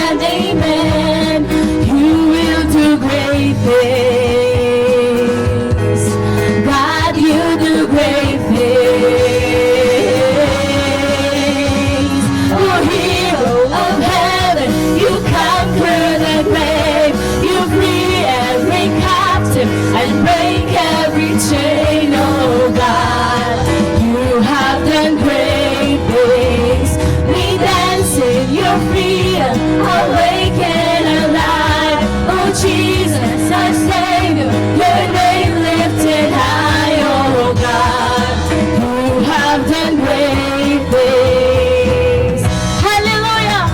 and amen. You will do great things. God, you do great things. Oh, hero of heaven, you conquer the grave. You free every captive and break every chain. Oh God, you have done great things. We dance in your freedom, awake and alive. Oh Jesus, our Savior, your name lifted high. Oh God, you have done great things. Hallelujah!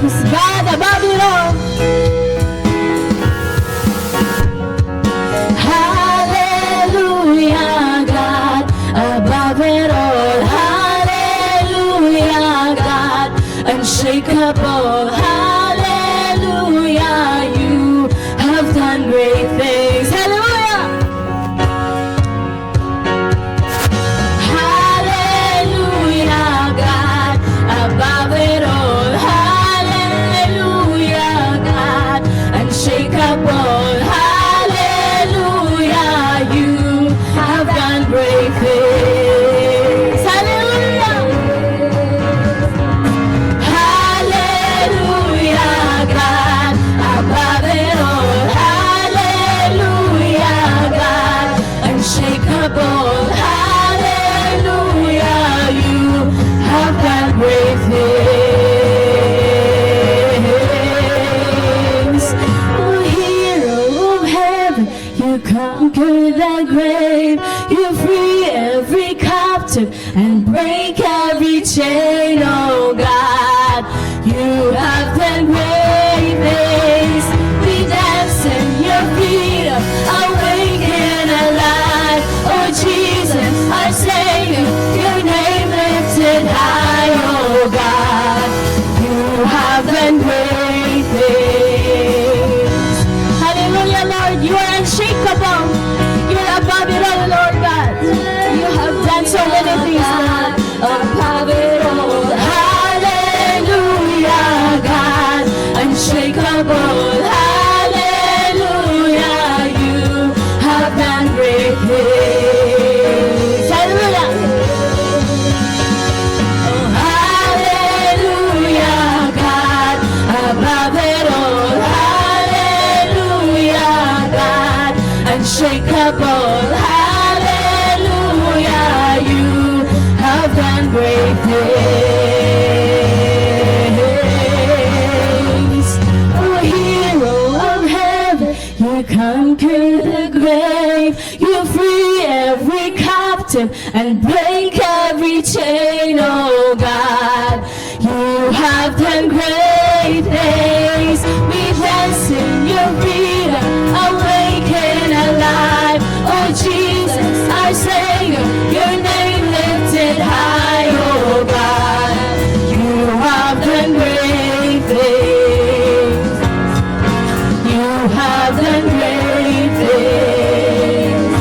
It's God above it all. Hallelujah, God above it all. Hallelujah, God unshakable. Hallelujah, you have done great things. Hallelujah. Hallelujah, God above it all. Hallelujah, God unshakable. Hallelujah, you have done great things. Hallelujah. Hallelujah, God above it all. Hallelujah, God unshakable. Hallelujah, you have done great things. Oh, hero of heaven, you conquer the grave. You free every captive and break every chain. Oh God, you have done great things. We dance in your freedom, awake and alive. Oh Jesus, our Savior, your name lifted high. Oh God, you have done great things. Hallelujah, Lord, you are unshakable. You're above it all, Lord God. You have done so many things, Lord. Above it all. Hallelujah, God unshakable. Hallelujah, you have done great things. Hallelujah. Oh, hallelujah, God above it all. Hallelujah, God unshakable. Hallelujah, you have done great things. Oh, hero of heaven, you conquer the grave. You free every captive and break every chain. Oh God, you have done great things. We dance in your freedom, awake and alive. Oh Jesus, our Savior, your name lifted high. Oh God, you have done great things. You have done great things.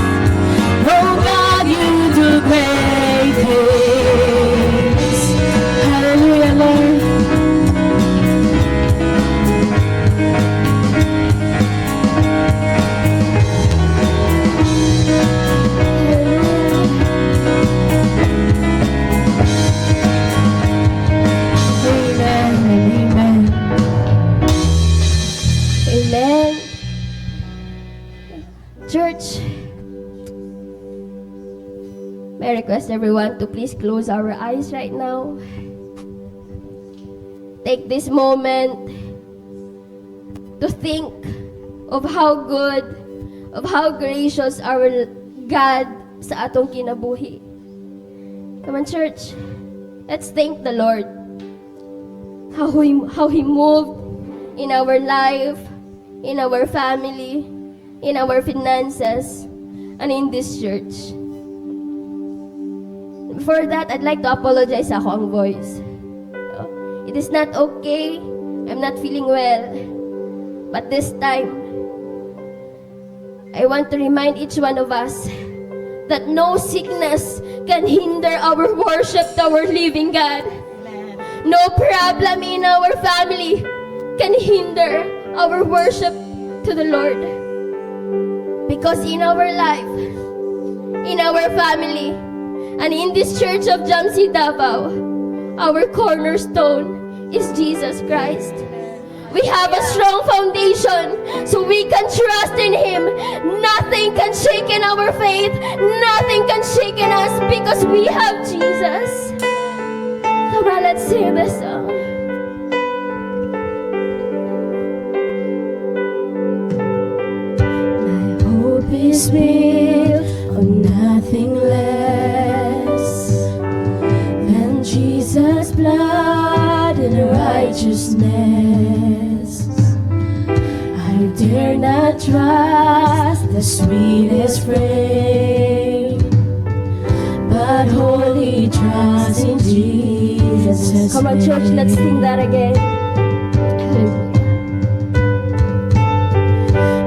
Oh God, you do great things. Hallelujah, Lord. Amen and amen. Amen. Church, may I request everyone to please close our eyes right now. Take this moment to think of how good, of how gracious our God sa atong kinabuhi. Come on, church. Let's thank the Lord. How He moved in our life, in our family, in our finances, and in this church. Before that, I'd like to apologize sa akong voice. It is not okay. I'm not feeling well. But this time, I want to remind each one of us that no sickness can hinder our worship to our living God. No problem in our family can hinder our worship to the Lord. Because in our life, in our family, and in this church of Jamsi Davao, our cornerstone is Jesus Christ. We have a strong foundation, so we can trust in Him. Nothing can shake in our faith. Nothing can shake in us because we have Jesus. Come on, let's sing this song. My hope is built on nothing less than Jesus' blood and righteousness. I dare not trust the sweetest frame, but wholly trust in Jesus. Come on, church, let's sing that again.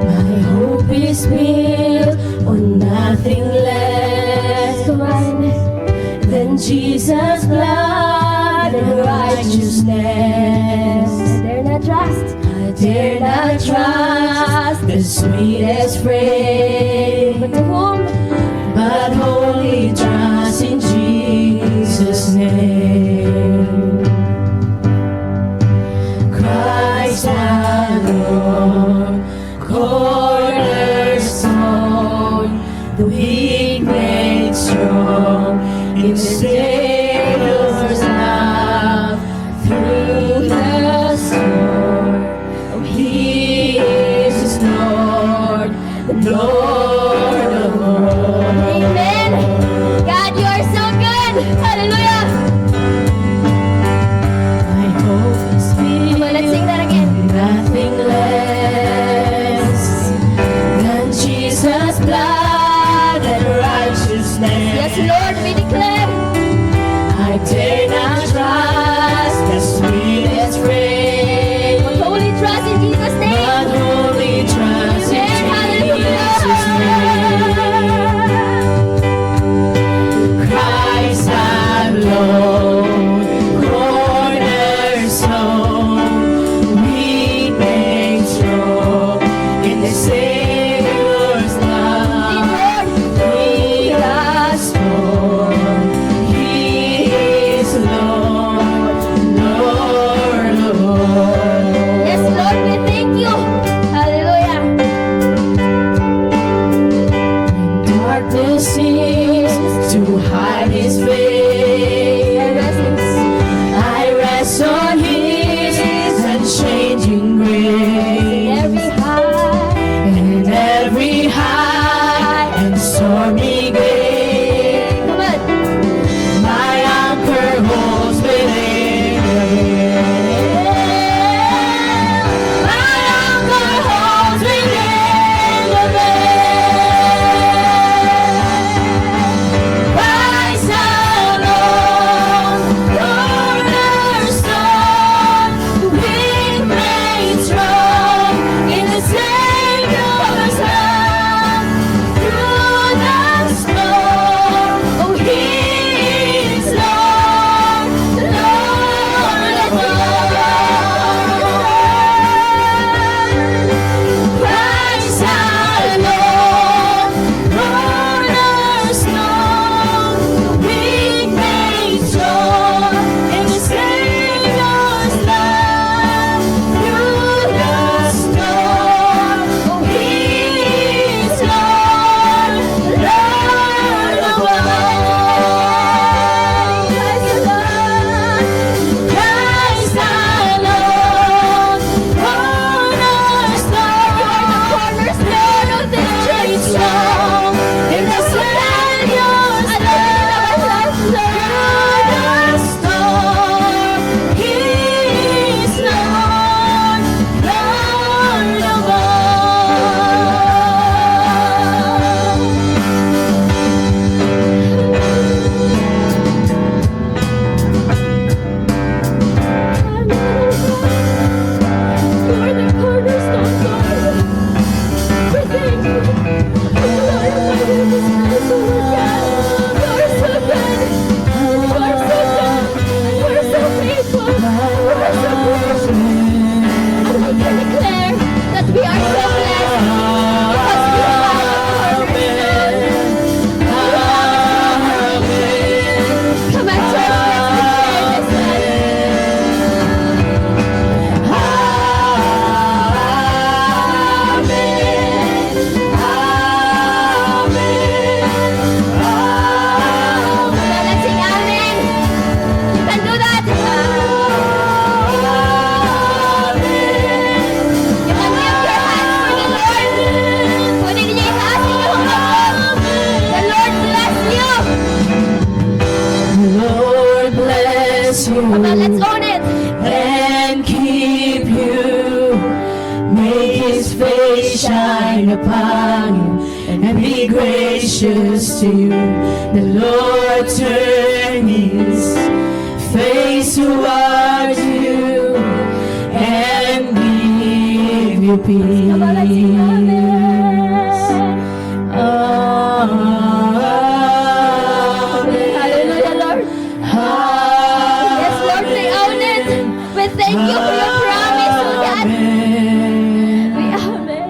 My hope is built on nothing less, Come on. than Jesus' blood and righteousness. I dare not trust. I dare not trust the sweetest frame, But to whom? but wholly trust in Jesus' name. Christ our Lord, cornerstone, the weak made strong in Savior's love through the storm. Oh, He is Lord, the Lord of all. Amen. God, you are so good. Hallelujah. My hope is Come on, let's sing built that again. nothing less than Jesus' blood and righteousness. Yes, Lord, we declare. I dare not trust the sweetest frame, But holy trust in Jesus' name. but wholly trust in Amen. Hallelujah. Jesus' face shine upon you and be gracious to you. The Lord turn his face towards you and give you peace. Come on, let's sing amen. Hallelujah, Lord. Yes, Lord, we own it. We thank you for your promise, oh God. We own it.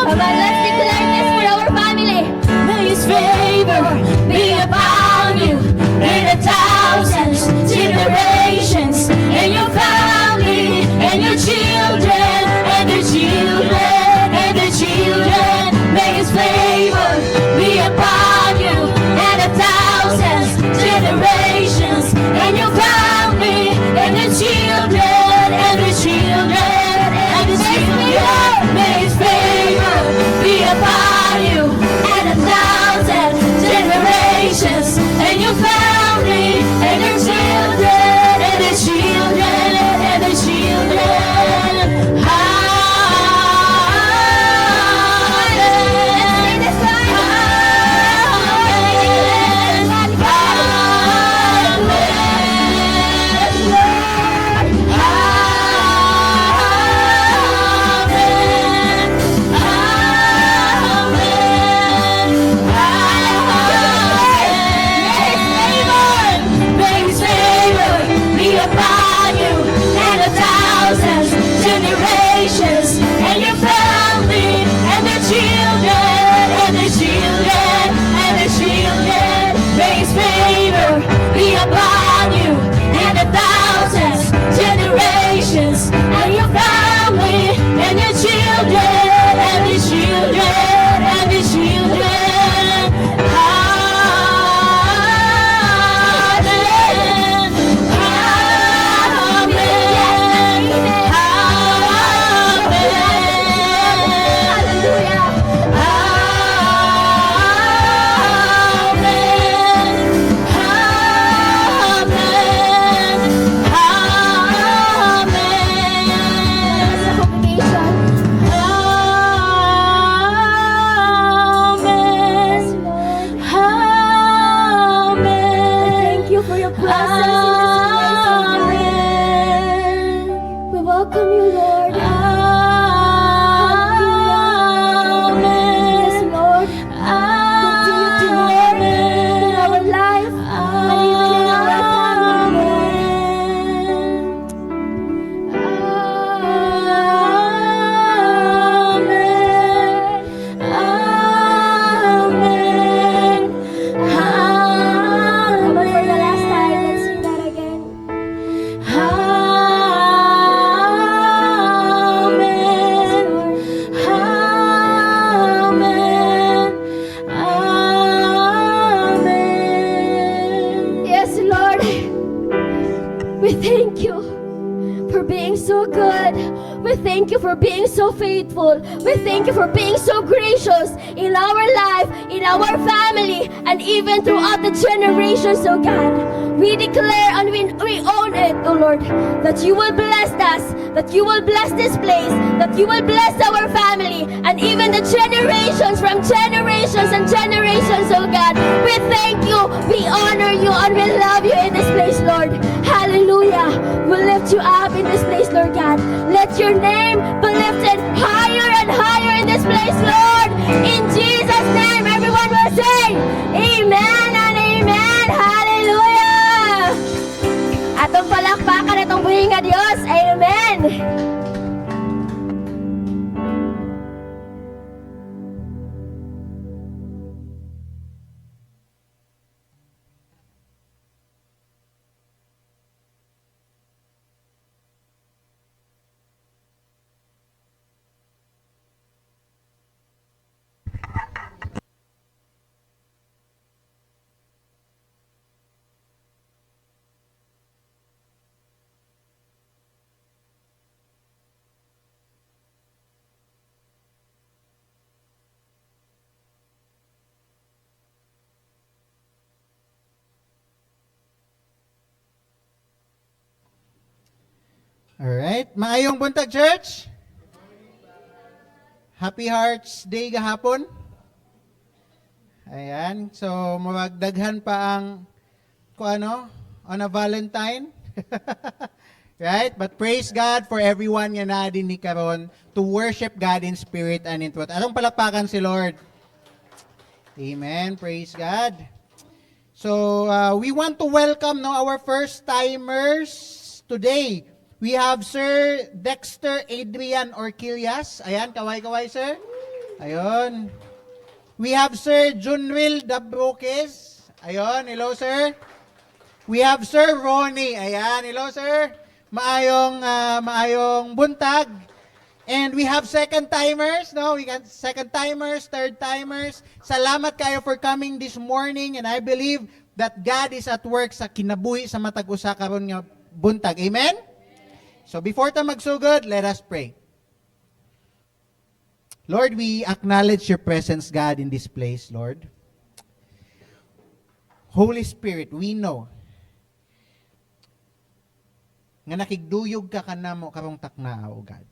Come on, let's declare this for our family. May his favor be upon you in 1,000 generations, and your family, and your children, and their children, and their children. May his favor be upon you in 1,000 generations, and your family, and your children, and their children, and their children. May his favor be upon you and 1,000 generations, and your family, and your children, and their children, and their children. Amen. May his favor be upon you and 1,000 generations, and your family, and their children, and their children, and their children. May his favor be upon you and 1,000 generations, and your family, and your children, and their children, and their children. Amen. Amen. Hallelujah. Sa congregation. Yes, Lord. Thank you for your presence in this place, oh God. We welcome you, Lord. Yes, Lord. Continue to work in our life and even in our family. Come on, for the last time, let's sing that again. Yes, Lord. We thank you for being so good. We thank you for being so faithful. We thank you for being so gracious in our life, in our family, and even throughout the generations, oh God. We declare and we own it, oh Lord, that you will bless us, that you will bless this place, that you will bless our family, and even the generations from generations and generations, oh God. We thank you, we honor you, and we love you in this place, Lord. Hallelujah. We lift you up in this place, Lord God. Let your name be lifted higher and higher in this place, Lord. In Jesus' name, everyone will say, Amen and Amen. Hallelujah. Atong palakpakan, atong buhinga Diyos. Amen. Alright. Maayong buntag, church. Happy Hearts Day gahapon. Ayan. So, mawagdaghan pa ang, on a Valentine. Right? But praise God for everyone nga na din ni karon to worship God in spirit and in truth. Atong palakpakan si Lord. Amen. Praise God. So, we want to welcome our first-timers today. We have Sir Dexter Adrian Orquillas. Ayan, kaway-kaway, sir. Ayun. We have Sir Junril Dabroques. Ayun, hello, sir. We have Sir Ronnie. Ayan, hello, sir. Maayong buntag. And we have second-timers, no? We got second-timers, third-timers. Salamat kayo for coming this morning. And I believe that God is at work sa kinabuhi sa matag usa karon nga buntag. Amen? So before ta magsugod, let us pray. Lord, we acknowledge your presence, God, in this place, Lord. Holy Spirit, we know nga nakigduyog ka kanamo karong taknaaw, God.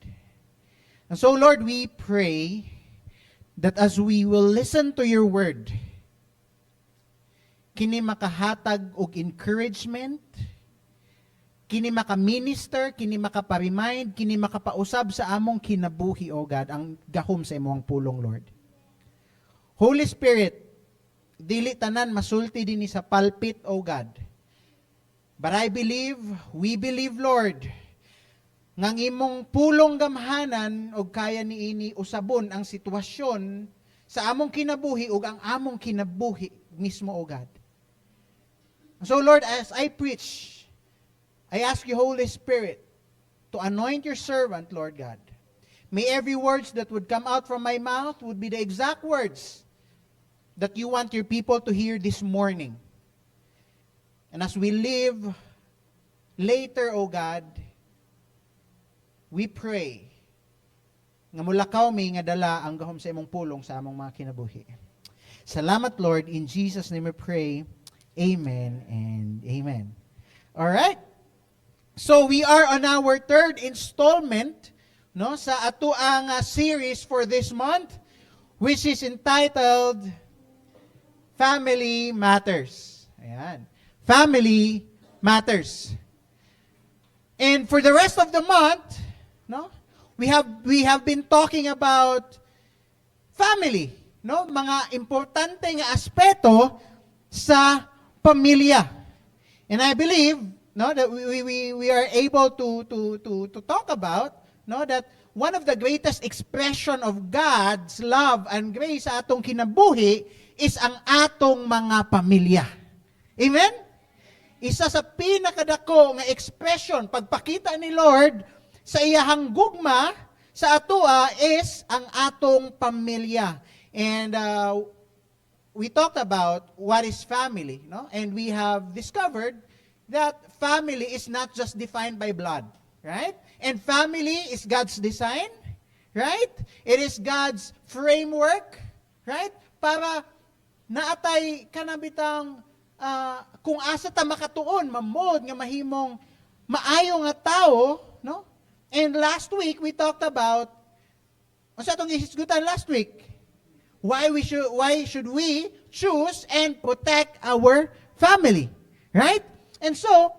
And so, Lord, we pray that as we will listen to your word, kini makahatag og encouragement, kini maka-minister, kini makapa-remind, kini makapausab sa among kinabuhi, O God, ang gahom sa imong pulong, Lord. Holy Spirit, dili tanan masulti din sa pulpit, O God. But I believe, we believe, Lord, ngang imong pulong gamhanan o kaya niini usabon ang sitwasyon sa among kinabuhi o ang among kinabuhi mismo, O God. So, Lord, as I preach, I ask you, Holy Spirit, to anoint your servant, Lord God. May every words that would come out from my mouth would be the exact words that you want your people to hear this morning. And as we live later, O God, we pray nga mulakaw may nga dala ang gahom sa imong pulong sa among mga kinabuhi. Salamat, Lord. In Jesus' name we pray. Amen and amen. All right. So we are on our third installment, no, sa ato ang series for this month, which is entitled Family Matters. Ayan. Family Matters. And for the rest of the month, no, we have been talking about family, no, mga importante nga aspeto sa pamilya. And I believe, no, that we are able to talk about, no, that one of the greatest expression of God's love and grace sa atong kinabuhi is ang atong mga pamilya. Amen? Isa sa pinakadako nga expression, pagpakita ni Lord sa iyahang gugma sa atoa is ang atong pamilya. And we talked about what is family, no? And we have discovered that family is not just defined by blood, right? And family is God's design, right? It is God's framework, right? Para naatay kanabitang kung asa ta makatuon, mamod nga mahimong maayo nga tao, no? And last week we talked about unsa atong gihisgutan last week? Why should we choose and protect our family, right? And so,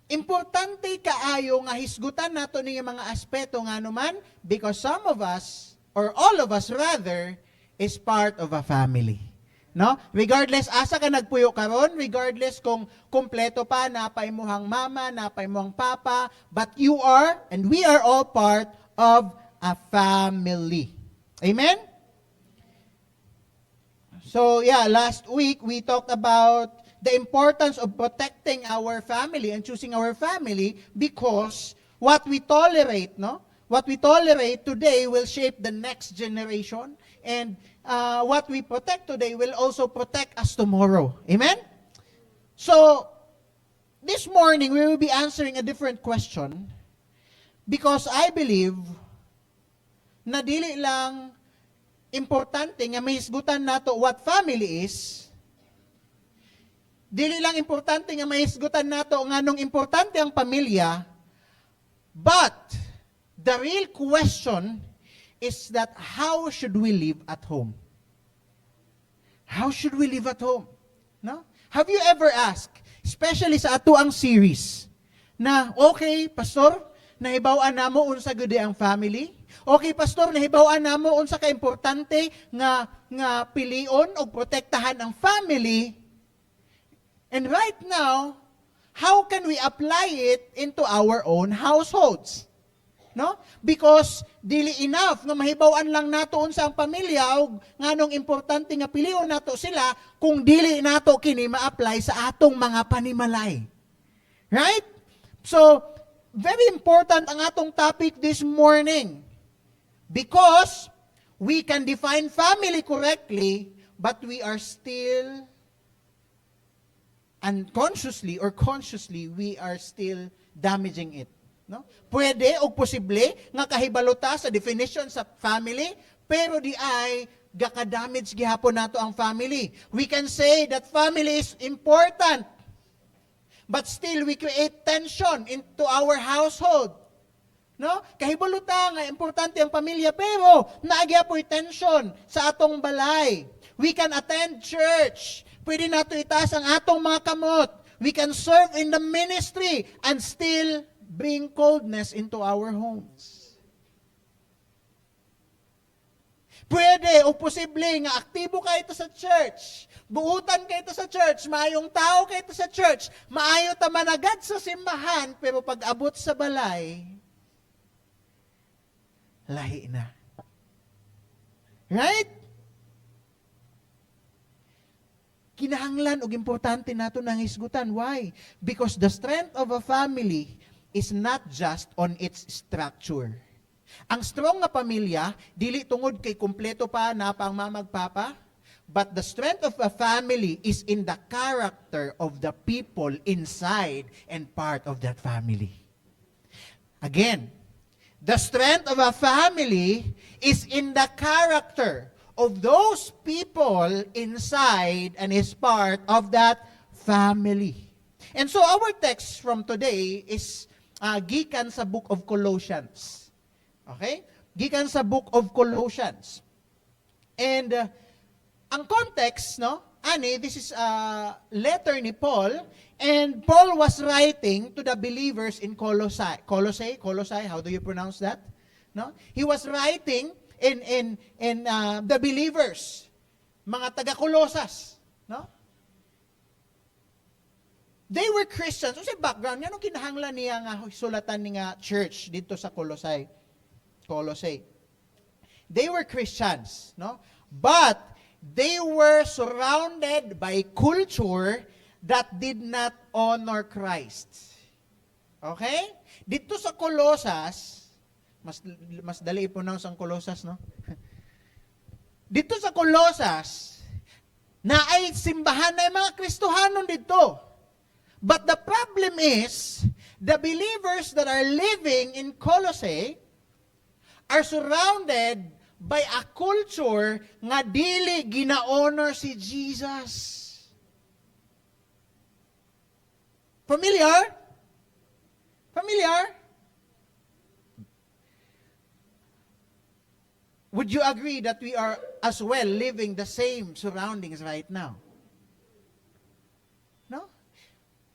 importante kaayo nga hisgutan nato ning mga aspeto nga naman because some of us, or all of us rather, is part of a family. No? Regardless asa ka nagpuyo karon, regardless kung kompleto pa, napay mo hang mama, napay mo hang papa, but you are, and we are all part of a family. Amen? So, yeah, last week we talked about the importance of protecting our family and choosing our family because what we tolerate, no? What we tolerate today will shape the next generation, and what we protect today will also protect us tomorrow. Amen? So, this morning we will be answering a different question because I believe na dili lang importante nga mahisgutan nato what family is, dili lang importante nga mahisgutan nato nga nung importante ang pamilya, But the real question is that how should we live at home? How should we live at home? No? Have you ever asked, especially sa ato ang series, na okay, pastor, nahibaw-an namo unsa gud ang family? Okay, pastor, nahibaw-an namo unsa ka importante nga pilion o protektahan ang family. And right now, how can we apply it into our own households? No? Because dili enough nga mahibaw-an lang nato unsa ang pamilya og nganong importante nga pilion nato sila kung dili nato kini ma-apply sa atong mga panimalay. Right? So, very important ang atong topic this morning. Because we can define family correctly, but we are still unconsciously or consciously, we are still damaging it. No? Pwede o posible nga kahibalota sa definition sa family, pero di ay gaka-damage gihapon nato ang family. We can say that family is important, but still we create tension into our household. No? Kahibalota nga importante ang pamilya, pero naagyapoy tension sa atong balay. We can attend church. Pwede nato itaas ang atong mga kamot. We can serve in the ministry and still bring coldness into our homes. Pwede o posible nga aktibo kayo sa church, buutan kayo sa church, maayong tao kayo sa church, maayo ta managad sa simbahan, pero pag abot sa balay, lahi na. Right? Kinahanglan og importante nato nang hisgutan. Why? Because the strength of a family is not just on its structure. Ang strong nga pamilya, dili tungod kay kumpleto pa na pang mamagpapa, but the strength of a family is in the character of the people inside and part of that family. Again, the strength of a family is in the character of those people inside and is part of that family. And so our text from today is gikan sa book of Colossians. Okay? Gikan sa book of Colossians. And ang context, no? Ani, this is a letter ni Paul, and Paul was writing to the believers in Colossae. Colossae, how do you pronounce that? No? He was writing in the believers, mga taga-Colosas, no? They were Christians. So sa background, yan ang kinahanglan niya nga sulatan ni nga church dito sa Colossae. They were Christians, no? But they were surrounded by culture that did not honor Christ. Okay? Dito sa Colosas, mas dali i-pronounce ang Colosas, no? Dito sa Colosas, na ay simbahan na yung mga Kristohanon dito. But the problem is, the believers that are living in Colossae are surrounded by a culture nga dili gina-honor si Jesus. Familiar? Familiar? Would you agree that we are as well living the same surroundings right now? No?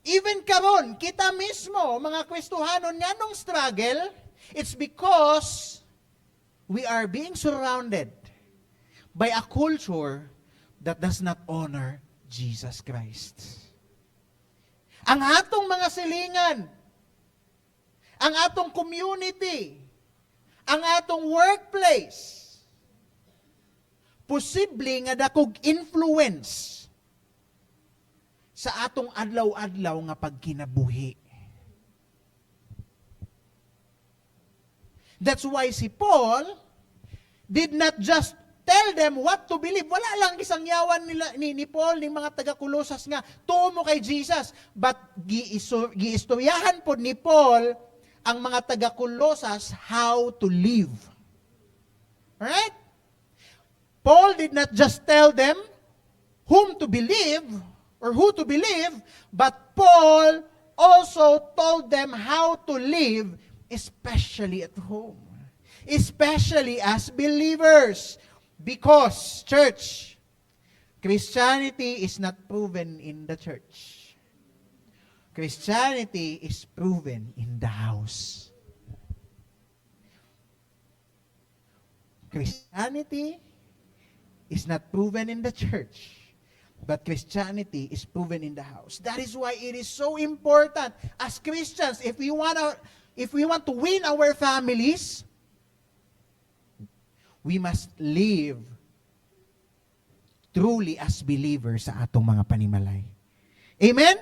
Even karon, kita mismo, mga Kristohanon, nganong struggle, it's because we are being surrounded by a culture that does not honor Jesus Christ. Ang atong mga silingan, ang atong community, ang atong workplace, posible nga dakog influence sa atong adlaw-adlaw nga pagkinabuhi. That's why si Paul did not just tell them what to believe. Wala lang isang yawan ni Paul, ni mga taga-Colosas nga, tuo mo kay Jesus. But giistoryahan po ni Paul ang mga taga-Colosas how to live. Alright? Paul did not just tell them whom to believe or who to believe, but Paul also told them how to live especially at home. Especially as believers. Because, church, Christianity is not proven in the church. Christianity is proven in the house. Christianity is not proven in the church, but Christianity is proven in the house. That is why it is so important as Christians, if we want to win our families, we must live truly as believers sa atong mga panimalay. Amen?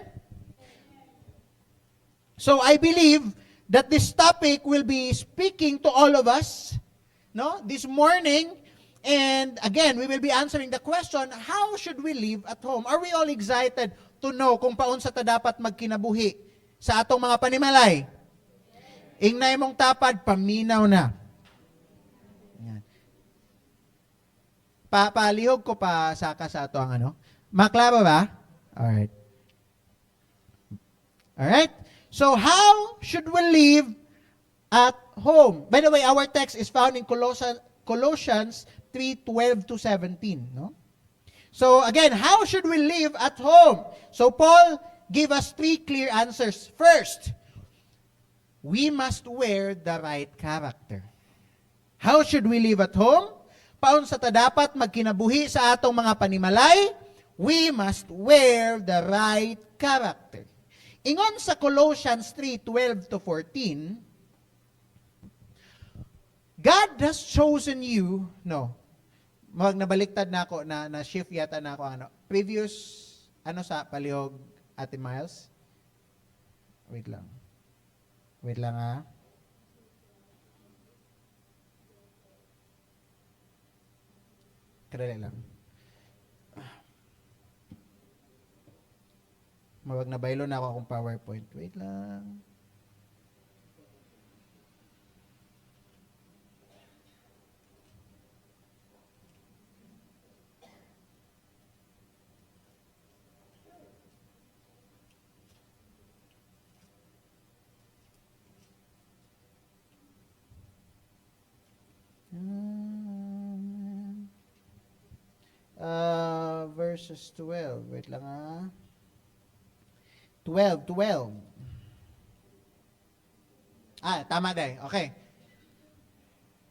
So I believe that this topic will be speaking to all of us, no, this morning. And again, we will be answering the question, how should we live at home? Are we all excited to know kung paunsa ta dapat magkinabuhi sa atong mga panimalay? Ingnay mong tapad, paminaw na. Yan. Palihog ko pa saka sa ato ang ano. Maklaro ba? Alright. Alright? So, how should we live at home? By the way, our text is found in Colossians 3:12 to 17. No? So, again, how should we live at home? So, Paul gave us 3 clear answers. First, we must wear the right character. How should we live at home? Paun sa ta dapat magkinabuhi sa atong mga panimalay? We must wear the right character. Ingon sa Colossians 3:12 to 14, God has chosen you, nabaliktad na ako, na shift yata na ako, previous, sa palihog, Ate Miles? Wait lang ha. Kadali lang. Mawag na baylo na ako akong PowerPoint. Wait lang. Verses 12. Wait lang ha. 12. Tama day. Okay.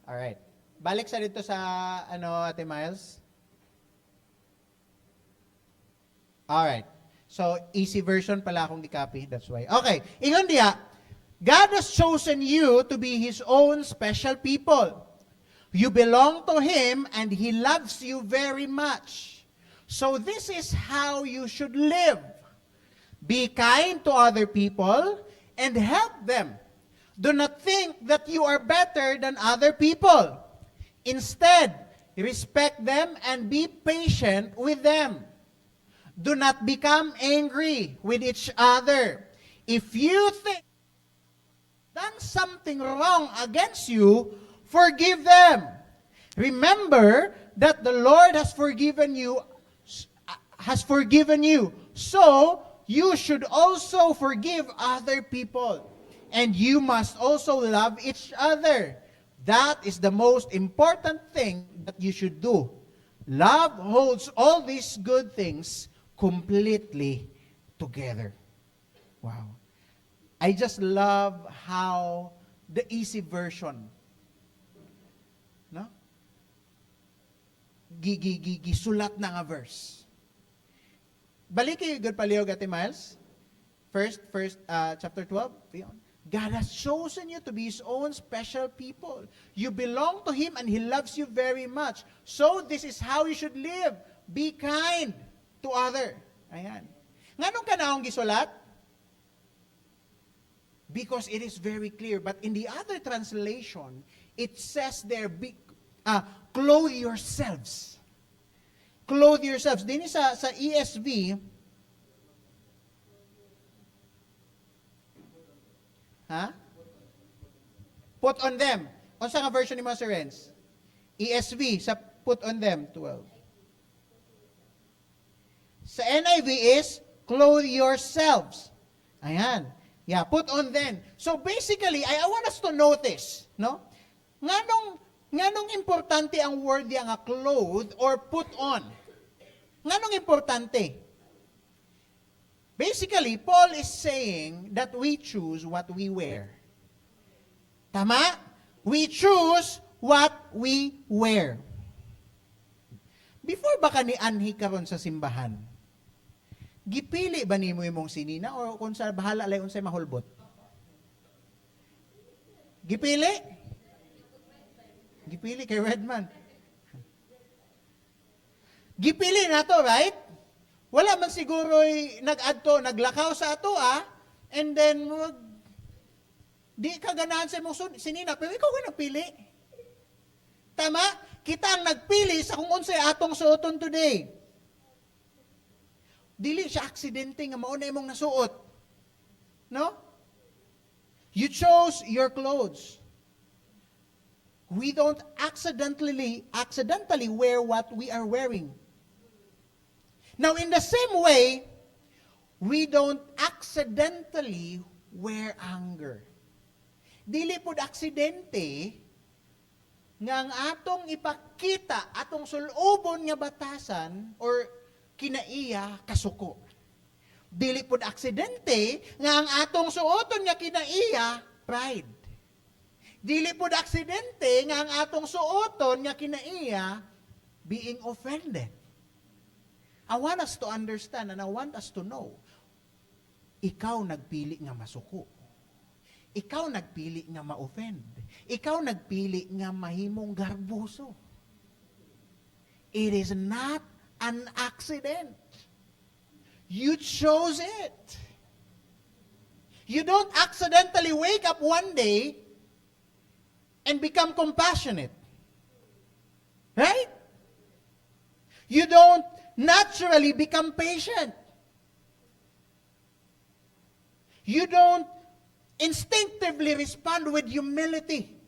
Alright. Balik sa dito sa, Ate Miles. Alright. So, easy version pala akong gi-copy. That's why. Okay. Ingon diya, God has chosen you to be His own special people. You belong to Him and He loves you very much. So this is how you should live. Be kind to other people and help them. Do not think that you are better than other people. Instead, respect them and be patient with them. Do not become angry with each other. If you think done something wrong against you, forgive them. Remember that the Lord has forgiven you. So, you should also forgive other people. And you must also love each other. That is the most important thing that you should do. Love holds all these good things completely together. Wow. I just love how the easy version, gisulat na nga verse. Balik kayo, good palihog, Ate Miles. First, chapter 12. God has chosen you to be His own special people. You belong to Him and He loves you very much. So, this is how you should live. Be kind to other. Ayan. Nganong ka na akong gisulat? Because it is very clear. But in the other translation, it says there, clothe yourselves. Clothe yourselves. Dini sa ESV, put on them. Unsa nga version ni Master Renz? ESV, sa put on them, 12. Sa NIV is, clothe yourselves. Ayan. Yeah, put on then. So basically, I want us to notice, no? Nganong importante ang word yang clothe or put on? Nganong importante? Basically, Paul is saying that we choose what we wear. Tama? We choose what we wear. Before ba ka ni anhi karon sa simbahan? Gipili ba nimo imong sinina o kung sa bahala lay unsay mahulbot? Gipili? Gipili kay Redman. Gipili na to, right? Wala man siguro'y nag-adto, naglakaw sa ato, and then, di ka ganahan sa imong sinina, pero ikaw ka nagpili. Tama? Kita ang nagpili sa kung unsay atong suoton today. Dili siya aksidente nga mao na imong nasuot. No? You chose your clothes. We don't accidentally wear what we are wearing. Now, in the same way, we don't accidentally wear anger. Dili pud aksidente nga ang atong ipakita, atong sulubon nga batasan or kinaiya kasuko. Dili pud aksidente nga ang atong suoton nga kinaiya pride. Dili pud aksidente nga ang atong suoton nga kinaiya being offended. I want us to understand and I want us to know, ikaw nagpili nga masuko. Ikaw nagpili nga ma-offend. Ikaw nagpili nga mahimong garbuso. It is not an accident. You chose it. You don't accidentally wake up one day and become compassionate. Right? You don't naturally become patient. You don't instinctively respond with humility.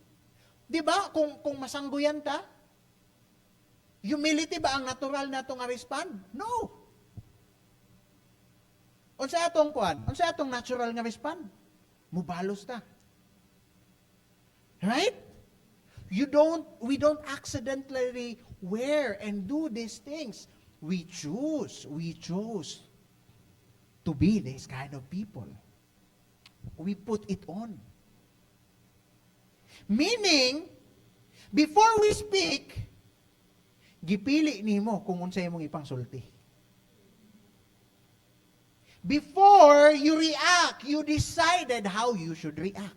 Di ba? Kung masangguyan ta, humility ba ang natural na itong respond? No. Unsa atong kuan? Unsa atong natural nga respond? Mubalos ta. Right? We don't accidentally wear and do these things. We chose to be this kind of people. We put it on. Meaning, before we speak, gipili nimo kung unsay imong ipangsulti. Before you react, you decided how you should react.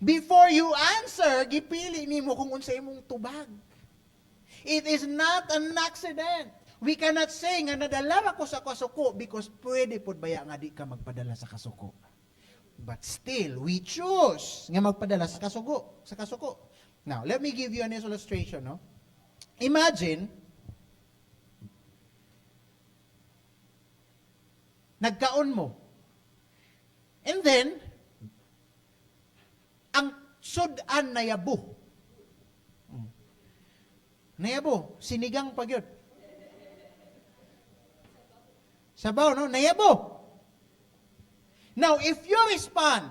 Before you answer, gipili nimo kung unsay imong tubag. It is not an accident. We cannot say nga nadala ako sa kasuko because pwede pod baya nga di ka magpadala sa kasuko. But still, we choose nga magpadala sa kasuko. Now, let me give you an illustration, no? Imagine, nagkaon mo. And then, ang sudan na yabo. Nayabo, sinigang pa gyud. Sabaw, no? Nayabo. Now, if you respond,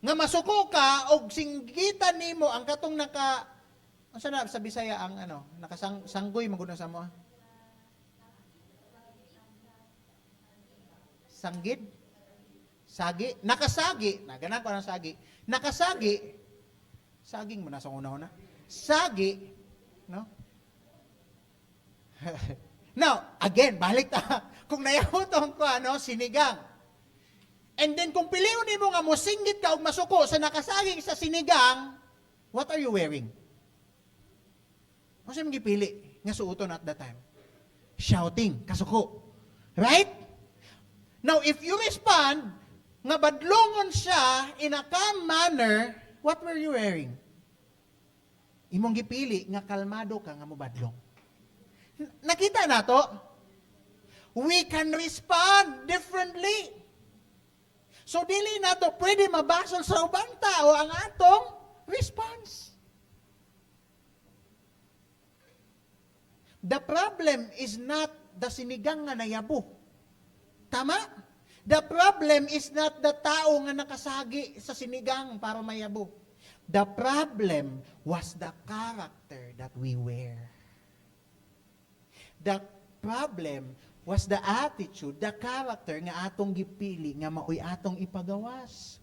nga masuko ka, og singgitan nimo ang katong ano sa Bisaya ang nakasanggoy, maguna sa mo? Sanggid? Sagi? Nakasagi. Ganang ko ng sagi. Nakasagi. Saging mo na sa una-una. Sagi. No? Now, again, balik ta. Kung nayahutong ko, sinigang. And then, kung piliw ni mo nga mo, singgit ka o masuko sa nakasaging sa sinigang, what are you wearing? Ano siya magipili nga suuton at that time? Shouting, kasuko. Right? Now, if you respond, nga badlongon siya in a calm manner, what were you wearing? Imong gipili nga kalmado ka nga mo badlong. Nakita na to? We can respond differently. So, dili na to pwede mabasol sa ubang tao ang atong response. The problem is not the sinigang nga nayabo. Tama? The problem is not the tao nga nakasagi sa sinigang para mayabo. The problem was the character that we wear. The problem was the attitude, the character nga atong gipili, nga maoy atong ipagawas.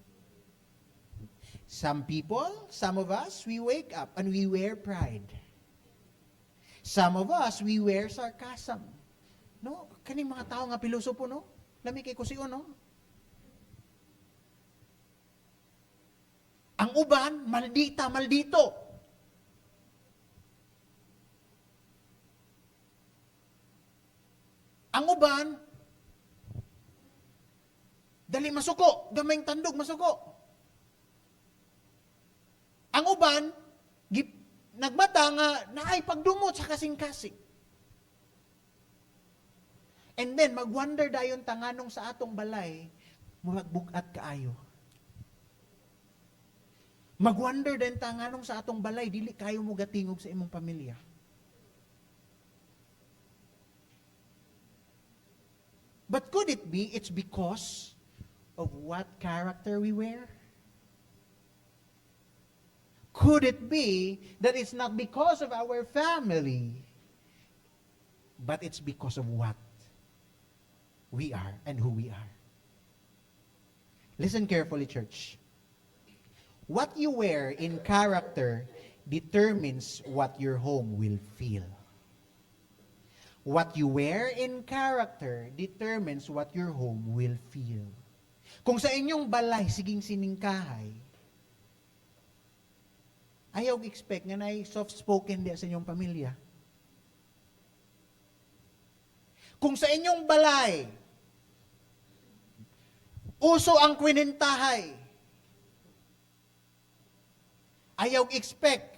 Some people, some of us, we wake up and we wear pride. Some of us, we wear sarcasm. No? Kaning mga tao nga pilosopo, no? Lami kay kusiyon, no? Ang uban, maldita, maldito. Ang uban, dali masuko, gamayng tandog masuko. Ang uban, nagmata nga naay pagdumot sa kasing-kasing. And then, mag-wonder dayon tanganong sa atong balay, magbugat kaayo. Mag-wonder din tanganong sa atong balay, dili kayo mo gatingog sa imong pamilya. But could it be it's because of what character we wear? Could it be that it's not because of our family, but it's because of what we are and who we are? Listen carefully, church. What you wear in character determines what your home will feel. What you wear in character determines what your home will feel. Kung sa inyong balay, siging siningkahay, ayaw expect nga na soft-spoken di sa inyong pamilya. Kung sa inyong balay, uso ang kwinentahay, ayaw expect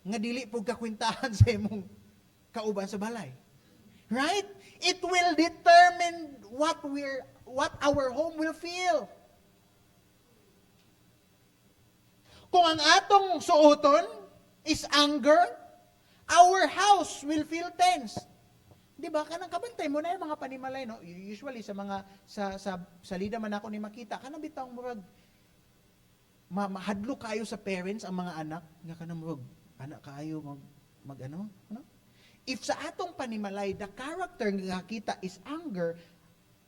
nga dili po kakwintahan sa imong kauban sa balay. Right? It will determine what our home will feel. Kung ang atong suoton is anger, our house will feel tense. Di ba? Kanang kabantay mo na yung mga panimalay, no? Usually sa mga sa lida man ako ni makita, kanang bitang murag mahadlo kayo sa parents ang mga anak, nga kanang murag anak kayo mag ano? If sa atong panimalay, the character nga kita is anger,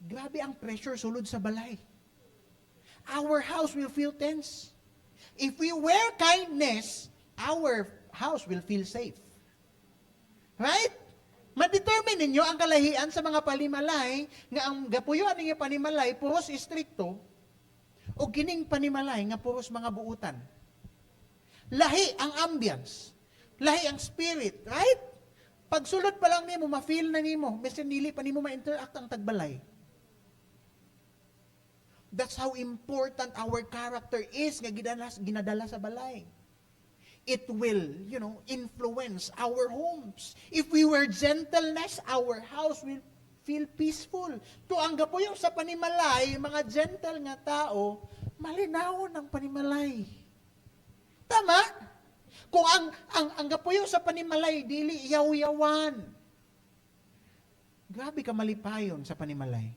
grabe ang pressure sulod sa balay. Our house will feel tense. If we wear kindness, our house will feel safe. Right? Ma-determine ninyo ang kalahian sa mga panimalay nga ang gapuyuan ninyo panimalay puros istrikto o kining panimalay nga puros mga buutan. Lahi ang ambience. Lahi ang spirit. Right? Pagsulod pa lang nimo, ma-feel na nimo. Basta nili pa nimo ma-interact ang tagbalay. That's how important our character is nga ginadala sa balay. It will, influence our homes. If we were gentleness, our house will feel peaceful. Tuangga po yung sa panimalay, mga gentle nga tao, malinawon ang panimalay. Tama? Kung ang gapuyo sa panimalay, dili yaw-yawan. Grabe ka malipayon sa panimalay.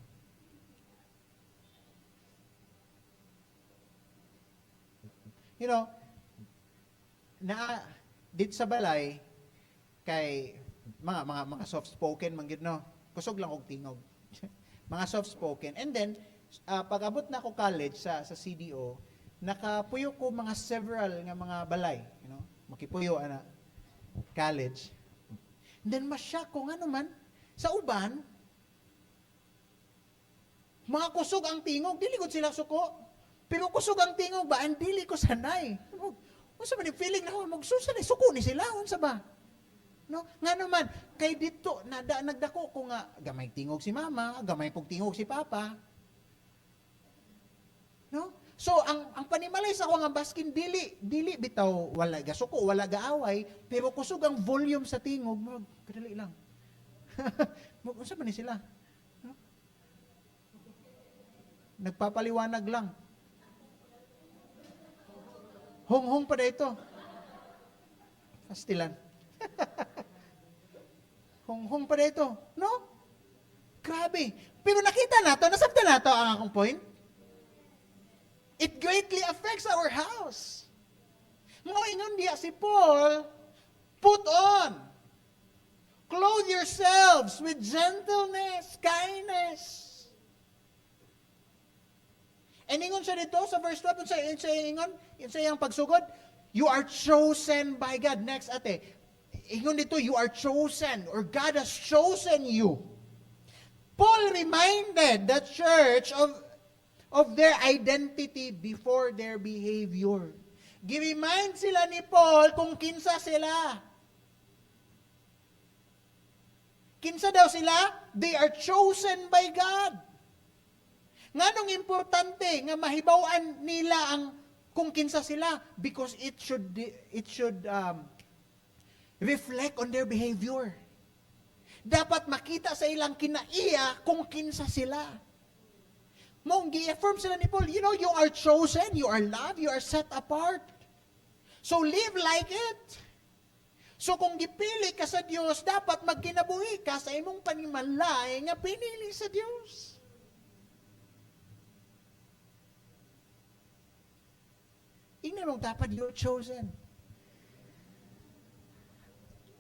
Dit sa balay, kay mga soft-spoken, kusog lang og tingog. Mga soft-spoken. And then, pag-abot na ako college sa CDO, nakapuyo ko mga several nga mga balay, makipuyo ana college. And then masyak ko nga naman sa uban mga kusog ang tingog, dili ko sila suko. Pero kusog ang tingog ba, ang dili ko sanay. Unsa man yung feeling na magsusanay, suko ni sila, unsa ba? No? Nga naman, kay dito, nagdako ko nga, gamay tingog si mama, gamay pong tingog si papa. No? So, ang panimalay sa ako nga baskin, dili bitaw, wala gasuko, wala gaaway, pero kusog ang volume sa tingog, kadali lang. Unsa man ni sila? No? Nagpapaliwanag lang. Hong-hong pa na ito. Pastilan. Hong pa dito. No? Grabe. Pero nakita nato, nasabta nato ang akong point. It greatly affects our house. Mga ingon diya si Paul, put on. Clothe yourselves with gentleness, kindness. And ingon siya dito sa verse 12, ingon sa iyang pagsugod, you are chosen by God. Next ate, ingon dito, you are chosen, or God has chosen you. Paul reminded the church of their identity before their behavior. Gi-remind sila ni Paul kung kinsa sila. Kinsa daw sila? They are chosen by God. Nganong importante nga mahibaw-an nila ang kung kinsa sila? Because it should reflect on their behavior. Dapat makita sa ilang kinaiya kung kinsa sila. Mong gi-affirm sila ni Paul, you know, you are chosen, you are loved, you are set apart. So live like it. So kung gipili ka sa Dios, dapat magkinabuhi ka sa imong panimalay nga pinili sa Dios. Ingnan mo, dapat you're chosen.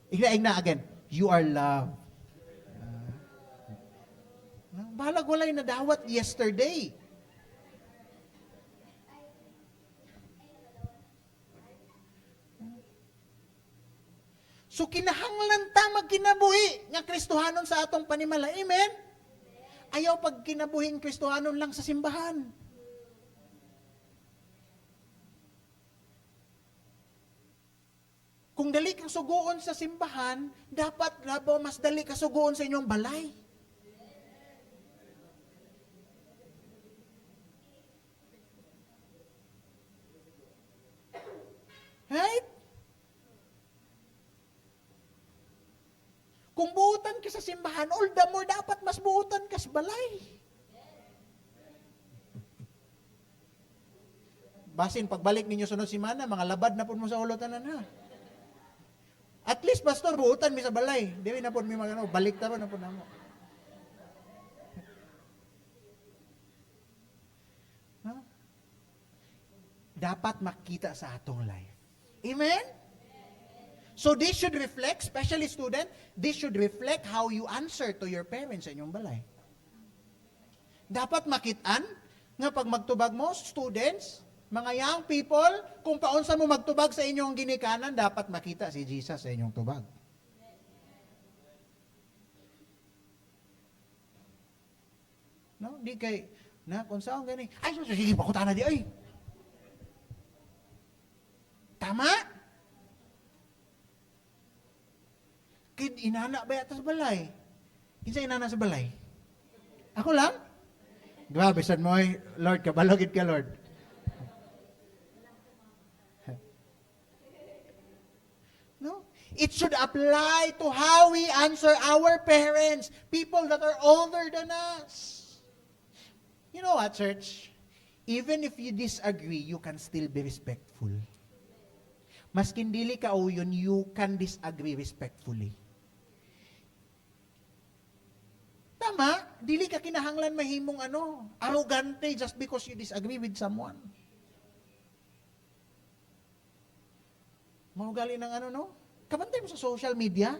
Ingna again, you are loved. Balag walay nadawat yesterday. So kinahanglan ta magkinabuhi nga Kristohanon sa atong panimala. Amen? Ayaw pag kinabuhing Kristohanon lang sa simbahan. Kung dali kang suguon sa simbahan, dapat mas dali ka suguon sa inyong balay. Right? Kung buutan ka sa simbahan, all the more dapat mas buutan ka sa balay. Basin, pagbalik ninyo sunod simana, mga labad na po mo sa ulotanan ha. At least, pastor, buutan mi sa balay. Di na po mi magano, balik taro na po na mo. No? Dapat makita sa atong life. Amen? So this should reflect, especially student, this should reflect how you answer to your parents sa inyong balay. Dapat makitaan nga pag magtubag mo, students, mga young people, kung paunsa mo magtubag sa inyong ginikanan, dapat makita si Jesus sa inyong tubag. No? Di kay, na, kung saan gani, ay, sige, pakuta na di, ay. Tama? Kid, inana ba yata sa balay? Kinsa inana sa balay? Ako lang? Grabe, sad mo, Lord, kabalogit ka, Lord. No? It should apply to how we answer our parents, people that are older than us. You know what, church? Even if you disagree, you can still be respectful. Maskin dili ka o yun, you can disagree respectfully. Tama, dili ka kinahanglan mahimong arrogante just because you disagree with someone. Maugali ng Kabantay mo sa social media,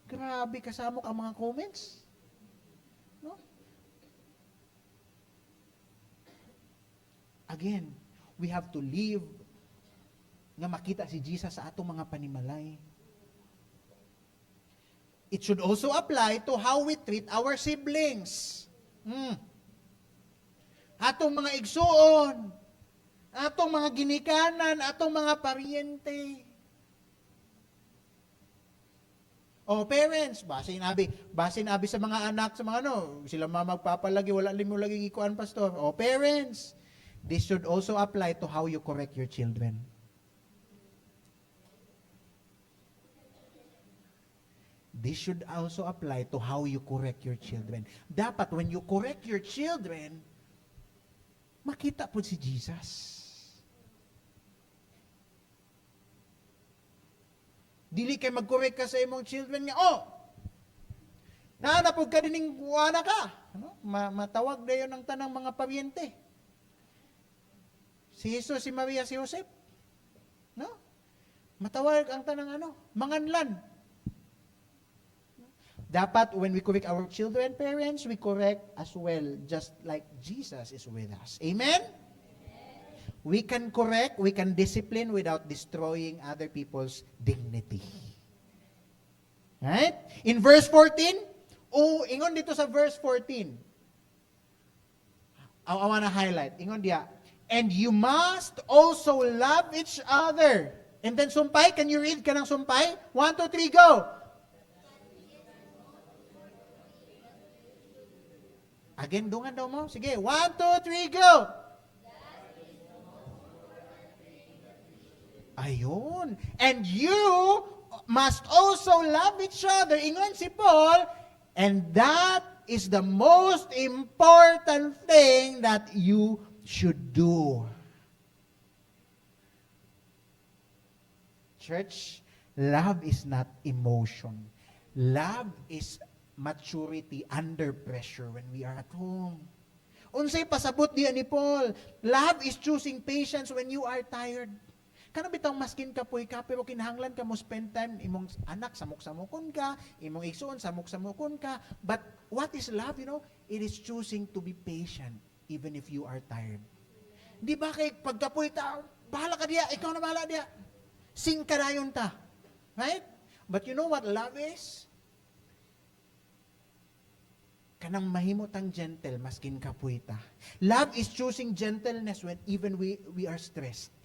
grabe kasamok ang mga comments. No? Again, we have to live nga makita si Jesus sa atong mga panimalay. It should also apply to how we treat our siblings. Atong mga igsuon, atong mga ginikanan, atong mga paryente. O parents, basin abi sa mga anak, sa mga sila magpapalagi, wala limo lagi ikuan pastor. O parents, this should also apply to how you correct your children. This should also apply to how you correct your children. Dapat when you correct your children, makita po si Jesus. Dili kay mag-correct ka sa imong children nga, Naanapod ka dining wala ka. Ano? Matawag na yun ang tanang mga paryente. Si Jesus, si Maria, si Joseph. No? Matawag ang tanang manganlan. Dapat when we correct our children, parents, we correct as well, just like Jesus is with us. Amen? We can correct, we can discipline without destroying other people's dignity. Right? In verse 14, ingon dito sa verse 14. I want to highlight. Ingon diya. And you must also love each other. And then sumpay, can you read ka ng sumpay? 1, 2, 3, go! Again, dungan daw mo. Sige, 1, 2, 3, go! Ayun. And you must also love each other. Ingon si Paul, and that is the most important thing that you should do. Church, love is not emotion. Love is maturity under pressure when we are at home. Unsay pasabot diya ni Paul? Love is choosing patience when you are tired. Kanang bitang maskin ka poy ka, pero kinahanglan ka mo spend time, imong anak, samok-samokon ka, imong igsoon, samok-samokon ka. But what is love, It is choosing to be patient even if you are tired. Di ba kay pagkapoy ta, bahala ka diya, ikaw na bahala diya. Sing ka dayon ta. Right? But you know what love is? Kanang mahimot ang gentle, maskin kapoy ta. Love is choosing gentleness when even we are stressed.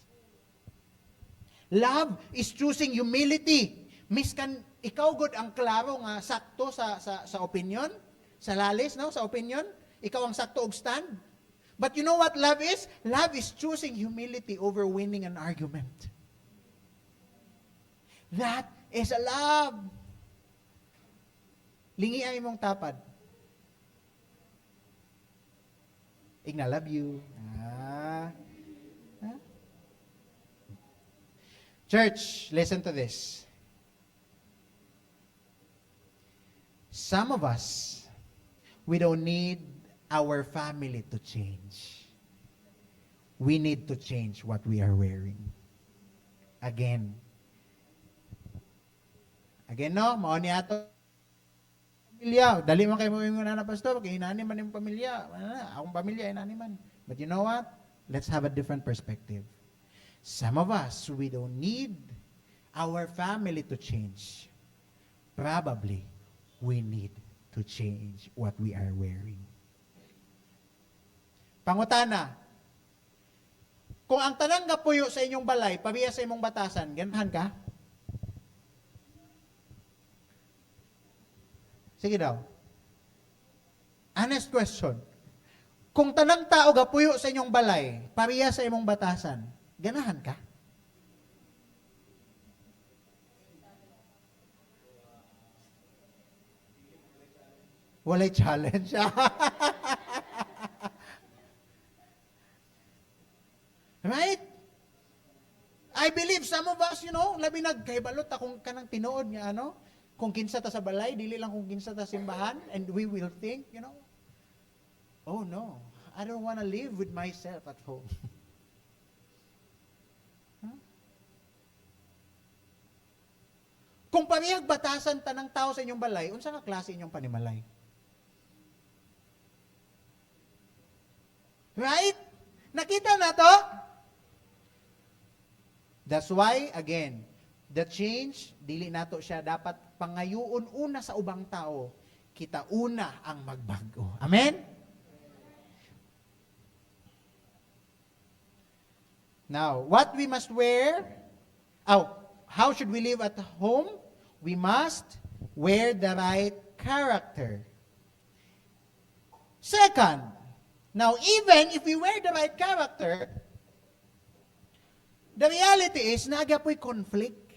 Love is choosing humility. Miskan ikaw god ang klaro nga sakto sa opinion, sa lalis sa opinion, ikaw ang sakto og stand. But you know what love is? Love is choosing humility over winning an argument. That is a love. Lingi ay mong tapad. Igna, love you. Church, listen to this. Some of us, we don't need our family to change. We need to change what we are wearing. Again, no? Mao ni ato pamilya. Dali man kayo mo na pastor, kay inani man yung pamilya. Akong pamilya inani man. But you know what? Let's have a different perspective. Some of us, we don't need our family to change. Probably, we need to change what we are wearing. Pangutana, kung ang tanang gapuyo sa inyong balay, pabiya sa imong batasan, ganahan ka? Sige daw. Honest question. Kung tanang tao gapuyo sa inyong balay, pabiya sa imong batasan, ganahan ka? Walay challenge. Right? I believe some of us, labi nagkaibalot akong kanang tinuod nga kung kinsa ta sa balay, dili lang kung kinsa ta simbahan, and we will think, oh no, I don't want to live with myself at home. Kung pamiyag batasan tanang tao sa inyong balay, unsa nga klase inyong panimalay? Right? Nakita na to? That's why, again, the change, dili nato siya dapat pangayuon una sa ubang tao. Kita una ang magbago. Amen? Now, what we must wear? How should we live at home? We must wear the right character. Second, now even if we wear the right character, the reality is nagapoy conflict.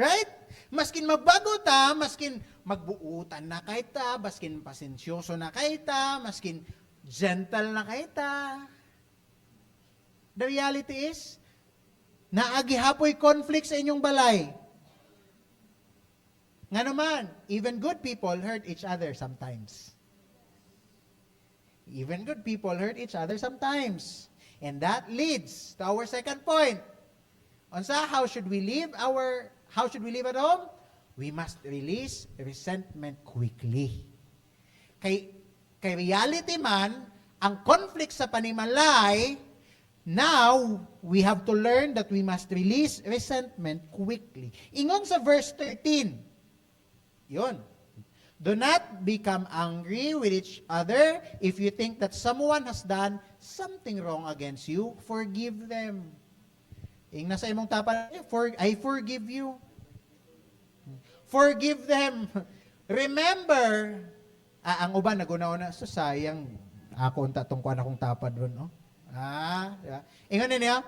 Right? Maskin magbago ta, maskin magbuutan na kay ta, maskin pasensyoso na kay ta, maskin gentle na kay ta. The reality is, naagi hapoy conflict sa inyong balay. Nga naman, even good people hurt each other sometimes. Even good people hurt each other sometimes. And that leads to our second point. How should we live at home? We must release resentment quickly. Kay reality man, ang conflict sa panimalay, now, we have to learn that we must release resentment quickly. Ingon sa verse 13, yun. Do not become angry with each other. If you think that someone has done something wrong against you, forgive them. Ingna sa imong tapan, I forgive you. Forgive them. Remember, ang uban nagunaw na, so sayang, ako unta tong kuan akong tapad ron, no? Yeah. Ingon niya,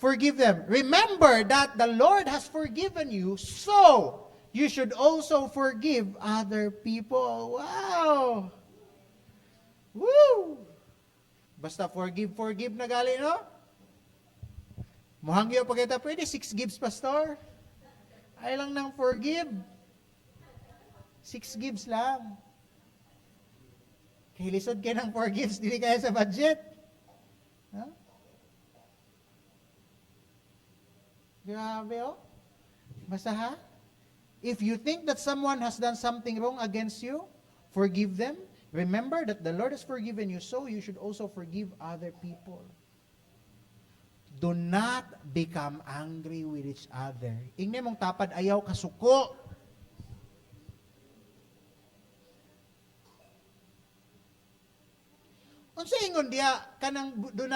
forgive them. Remember that the Lord has forgiven you, so you should also forgive other people. Wow! Woo! Basta forgive na gali, no? Muhangyo pa kita, pwede 6 gives, pastor. Ay lang nang forgive. 6 gives lang. Kilisod kayo ng 4 gives, dili kaya sa budget. Huh? Grabe, oh. Basta ha? If you think that someone has done something wrong against you, forgive them. Remember that the Lord has forgiven you, so you should also forgive other people. Do not become angry with each other. Ingni mong tapad ayaw kasuko. Unsa ingon diya kanang do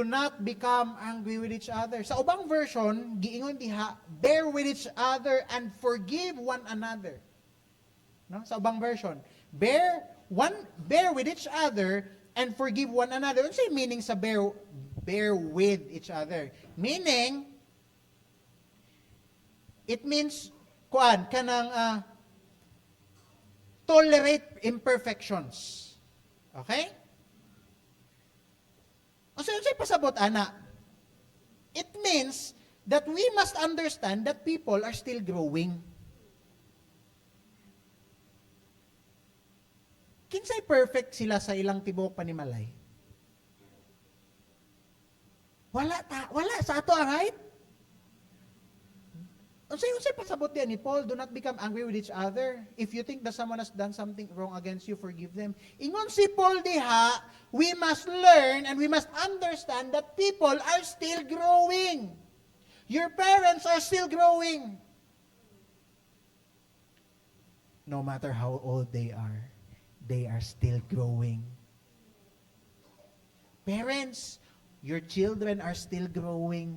not become angry with each other. Sa ubang version, giingon diha, bear with each other and forgive one another. No? Sa ubang version, bear with each other and forgive one another. Ano yung meaning sa bear with each other? Meaning, it means, kanang tolerate imperfections. Okay? Ano yung pasabot, ana? It means that we must understand that people are still growing. Kinsay perfect sila sa ilang tibok panimalay? Wala sa ato, right? Unsay pasabot yan ni Paul, do not become angry with each other. If you think that someone has done something wrong against you, forgive them. Ingon si Paul diha, we must learn and we must understand that people are still growing. Your parents are still growing. No matter how old they are still growing. Parents, your children are still growing.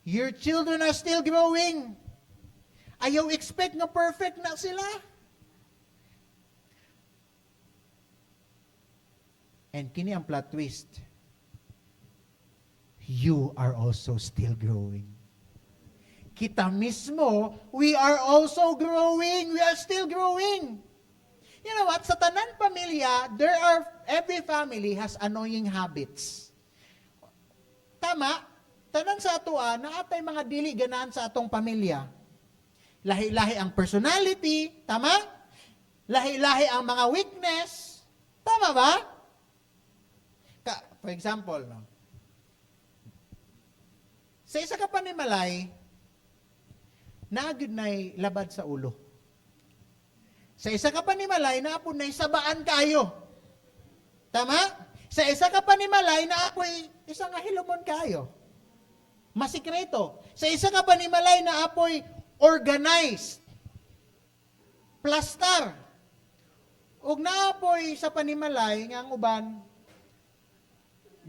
Your children are still growing. Ayaw expect na perfect na sila. And kini ang plot twist. You are also still growing. Kita mismo, we are also growing. We are still growing. You know what? Sa tanan pamilya, every family has annoying habits. Tama? Tanan sa atoa, na atay mga dili ganahan sa atong pamilya. Lahi-lahi ang personality, tama? Lahi-lahi ang mga weakness, tama ba? For example, no? Sa isa ka panimalay, naagid na'y labad sa ulo. Sa isa ka panimalay, naapod na'y sabaan kayo. Tama? Sa isa ka panimalay, naapoy isang ahilomon kayo. Masikreto. Sa isa ka panimalay na apoy organized. Plastar. Ug naapoy sa panimalay nga ang uban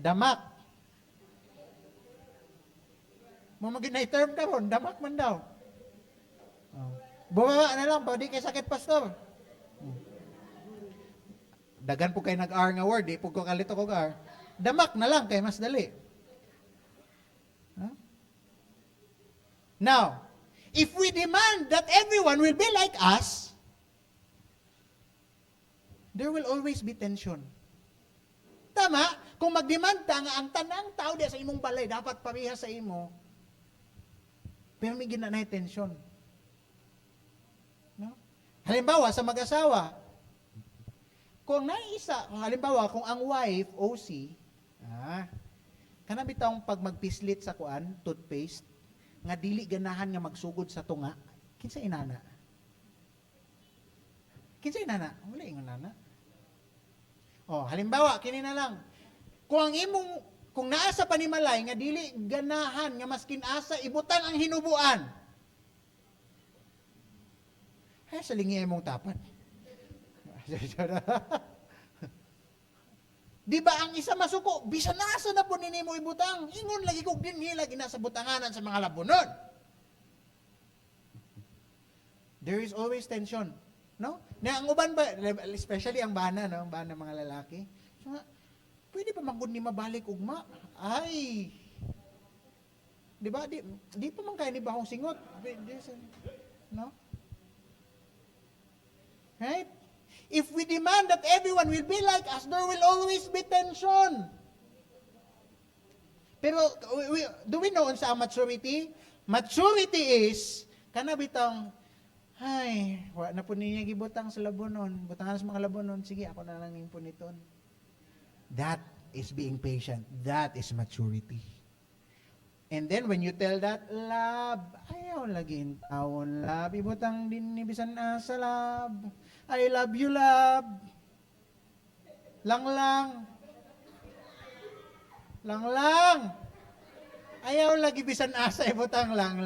damak. Mamagin na term karon, damak man daw. Bumaba na lang, pwede kay sakit, pastor. Dagan po kayo nag-R nga word, di po ko kalito ko R. Damak na lang, kay mas dali. Huh? Now, if we demand that everyone will be like us, there will always be tension. Tama? Kung mag-demand ta nga ang tanang tao diya sa imong balay dapat pareha sa imo, Pero may ginanay tensyon. No? Halimbawa, sa mag-asawa, kung naisa, halimbawa, kung ang wife, OC, kanabitang pag magpislit sa kuan, toothpaste, nga dili ganahan nga magsugod sa tunga, kinsa inana? Kinsa inana? Wala ingon nana. Oh, halimbawa, kini na lang. Kung naasa panimalay nga dili ganahan nga maskin asa ibutang ang hinubuan. Ay, sa lingi mong tapan. Di ba ang isa masuko, bisan nasa na po ninimo ibutang. Ingon lagi kog din nila ginasa butanganan sa mga labunon. There is always tension. No? Na ang uban ba, especially ang bana, no? Ang bana ng mga lalaki. So, pwede pa magud ni mabalik ugma. Ay. Di ba? Di pa man kaya ni bahong singot. No? Right? If we demand that everyone will be like us, there will always be tension. Pero, do we know sa maturity? Maturity is, kanabitang, ay, wala na po niya gibutang sa labunon. Butangan sa mga labunon. Sige, ako na lang yung puniton. That is being patient. That is maturity. And then when you tell that, love, ayaw lagi in taon, love. Ibutang din ni bisan sa love. I love you, love. Lang. Lang. Ayaw lagi bisan asa, ibutang lang.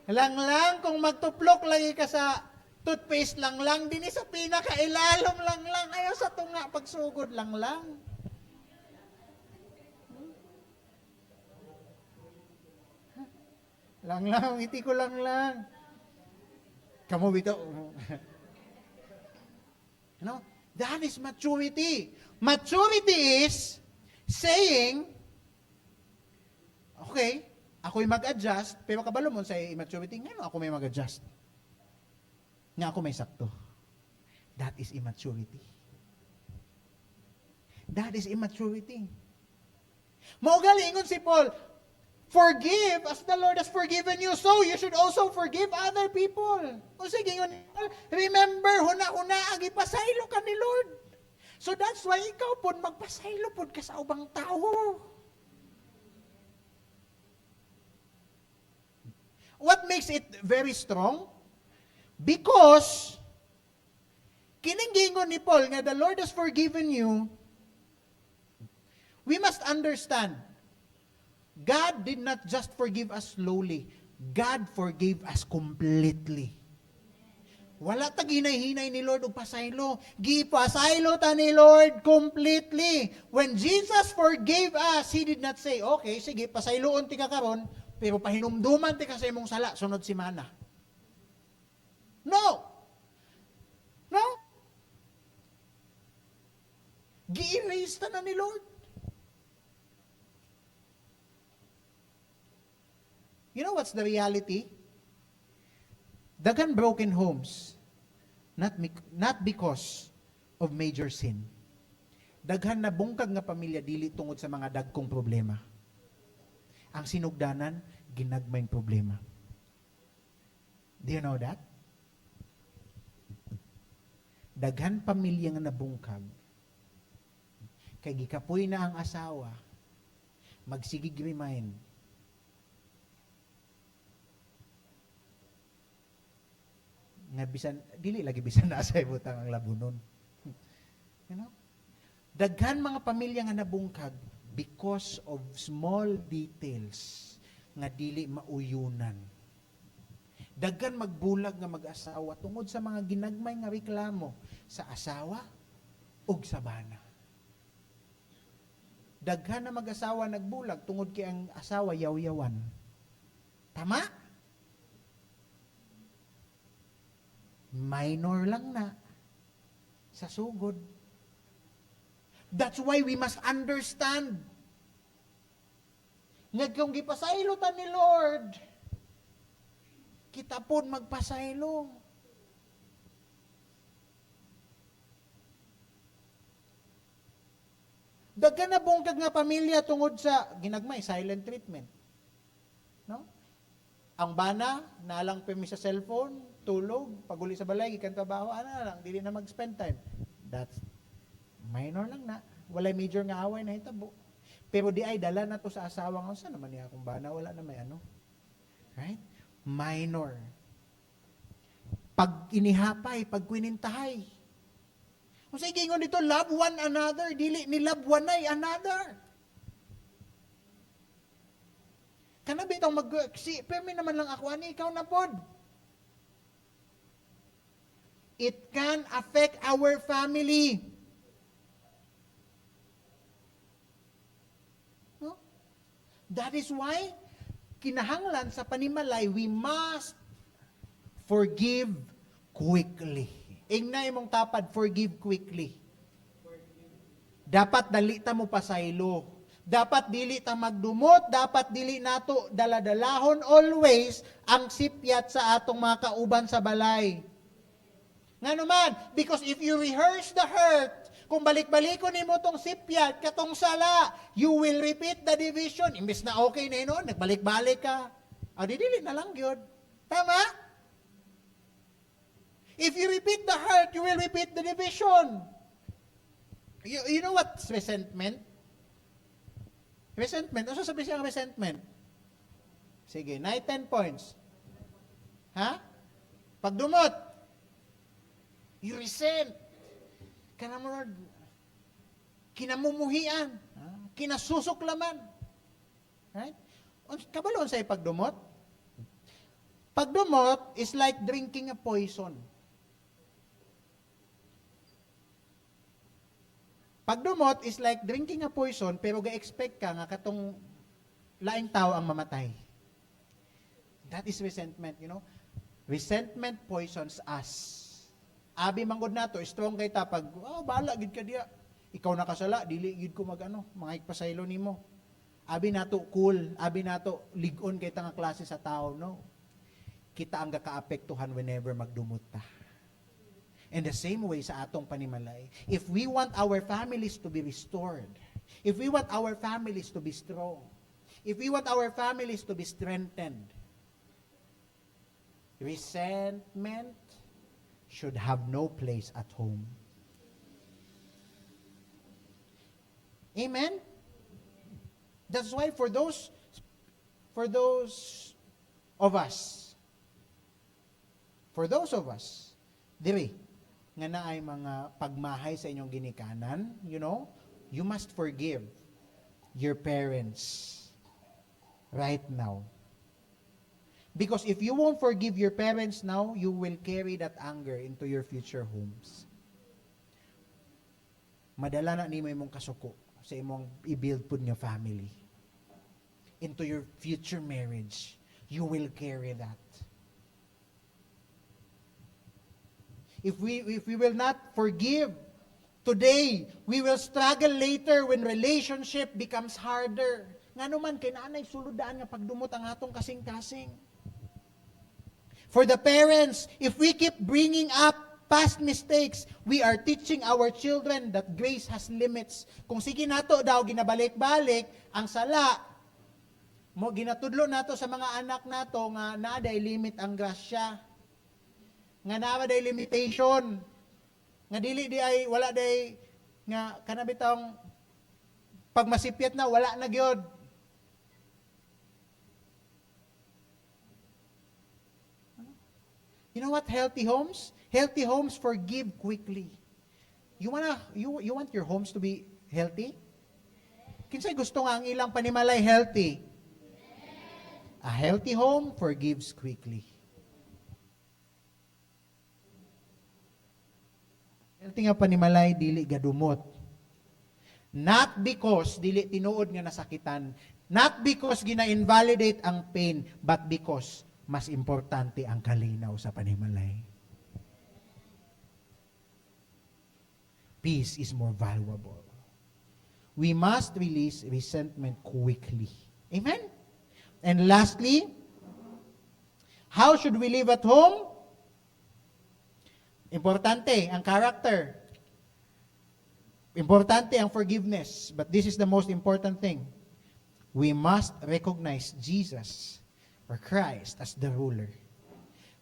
Lang, kung magtuplok lagi ka sa toothpaste lang, din sa pinakailalom lang. Ayaw sa tunga, pagsugod lang. Lang, iti ko lang. Kamu bito. No? That is maturity. Maturity is saying, okay, ako'y mag-adjust, pero kabalo mo sa immaturity, ngayon ako may mag-adjust. Nga ako may sakto. That is immaturity. That is immaturity. Maugalingon si Paul, forgive as the Lord has forgiven you, so you should also forgive other people. O sige, remember, huna-huna, agipasaylo ka ni Lord. So that's why ikaw po, magpasaylo po ka sa ubang tao. What makes it very strong? Because, kininggingon ni Paul nga the Lord has forgiven you, we must understand, God did not just forgive us slowly. God forgave us completely. Wala ta ginay-hinay ni Lord og pasaylo. Gipasaylo ta ni Lord completely. When Jesus forgave us, He did not say, okay, sige, pasayloon ti ka karon, pero pahinumduman ti ka sa imong sala, sunod si mana. No. Gi-erase ta na ni Lord. You know what's the reality? Daghan broken homes, not because of major sin. Daghan na bungkag nga pamilya dili tungod sa mga dagkong problema. Ang sinugdanan, ginagmayng problema. Do you know that? Daghan pamilya nga nabungkag, kay gikapoy na ang asawa, magsigig remind, nga bisan dili lagi bisan na sa ibutang ang labunon. You know? Daghan mga pamilya nga nabungkag because of small details nga dili mauyunan. Daghan magbulag nga mag-asawa tungod sa mga ginagmay nga reklamo sa asawa ug sa bana. Daghan na mag-asawa nagbulag tungod kay ang asawa yaw-yawan. Tama? Minor lang na sa sugod. That's why we must understand nga kung gipasaylo ta ni Lord, kita pun magpasaylo. Daghan na bungkag nga pamilya tungod sa ginagmay silent treatment. No? Ang bana, nalang pirmi sa cellphone, tulog, paguli sa balay, ikan trabaho, lang, dili na mag-spend time. That's minor lang na. Walay major nga away na hitabo. Pero di ay dala na to sa asawa nga, saan naman niya akong bana, wala na may ano. Right? Minor. Pag inihapay, pag kwinintahay. Kung sa ikingon dito, love one another, dili ni love one ay another. Kana bitong permi naman lang ako, ani ikaw na pod. It can affect our family. No? That is why, kinahanglan sa panimalay, we must forgive quickly. Ingna imong tapad, forgive quickly. Dapat dalita mo pasaylo. Dapat dili ta magdumot, dapat dili nato daladalahon always ang sipyat sa atong mga kauban sa balay. Nga naman, because if you rehearse the hurt, kung balik-balikon nimo tong sipyat, katong sala, you will repeat the division. Imbes na okay na yun, nagbalik-balik ka. Dili na lang yun. Tama? If you repeat the hurt, you will repeat the division. You know what's resentment? Resentment. Ano sabi siya ng resentment? Sige, 10 points. Ha? Pagdumot. You resent. Kanamurad. Kinamumuhian. Kinasusuklaman. Right? Kabalon sa ipagdumot. Pagdumot is like drinking a poison. Pagdumot is like drinking a poison, pero ga-expect ka nga katong laing tao ang mamatay. That is resentment, you know. Resentment poisons us. Abi manggod nato, strong kay ta pag, bahala gid ka diya. Ikaw nakasala, dili gid ko mga pasaylo nimo. Abi nato cool, abi nato ligon kay ta nga klase sa tao, no. Kita ang gaka-apektuhan whenever magdumot ta. In the same way sa atong panimalay, if we want our families to be restored, if we want our families to be strong, if we want our families to be strengthened, resentment should have no place at home. Amen? That's why for those of us, diri, nga na ay mga pagmahay sa inyong ginikanan, you know, you must forgive your parents right now. Because if you won't forgive your parents now, you will carry that anger into your future homes. Madala na nimo imong kasuko sa imong i-build pud nga family. Into your future marriage, you will carry that. If we will not forgive today, we will struggle later when relationship becomes harder. Ngano man kay nanay suludaan nga pagdumot ang atong kasing-kasing. For the parents, if we keep bringing up past mistakes, we are teaching our children that grace has limits. Kung sige nato daw ginabalik-balik ang sala, mo ginatudlo nato sa mga anak nato nga naaday limit ang grasya. Nga naaday limitation. Nga dili di ay wala day nga kanabitang pag masipyat na wala na gyud. You know what healthy homes? Healthy homes forgive quickly. You want your homes to be healthy? Kinsay gusto nga ang ilang panimalay healthy? A healthy home forgives quickly. Healthy nga panimalay dili gadumot. Not because dili tinuod nga nasakitan, not because gina-invalidate ang pain, but because mas importante ang kalinaw sa panimalay. Peace is more valuable. We must release resentment quickly. Amen? And lastly, how should we live at home? Importante ang character. Importante ang forgiveness. But this is the most important thing. We must recognize Jesus or Christ as the ruler.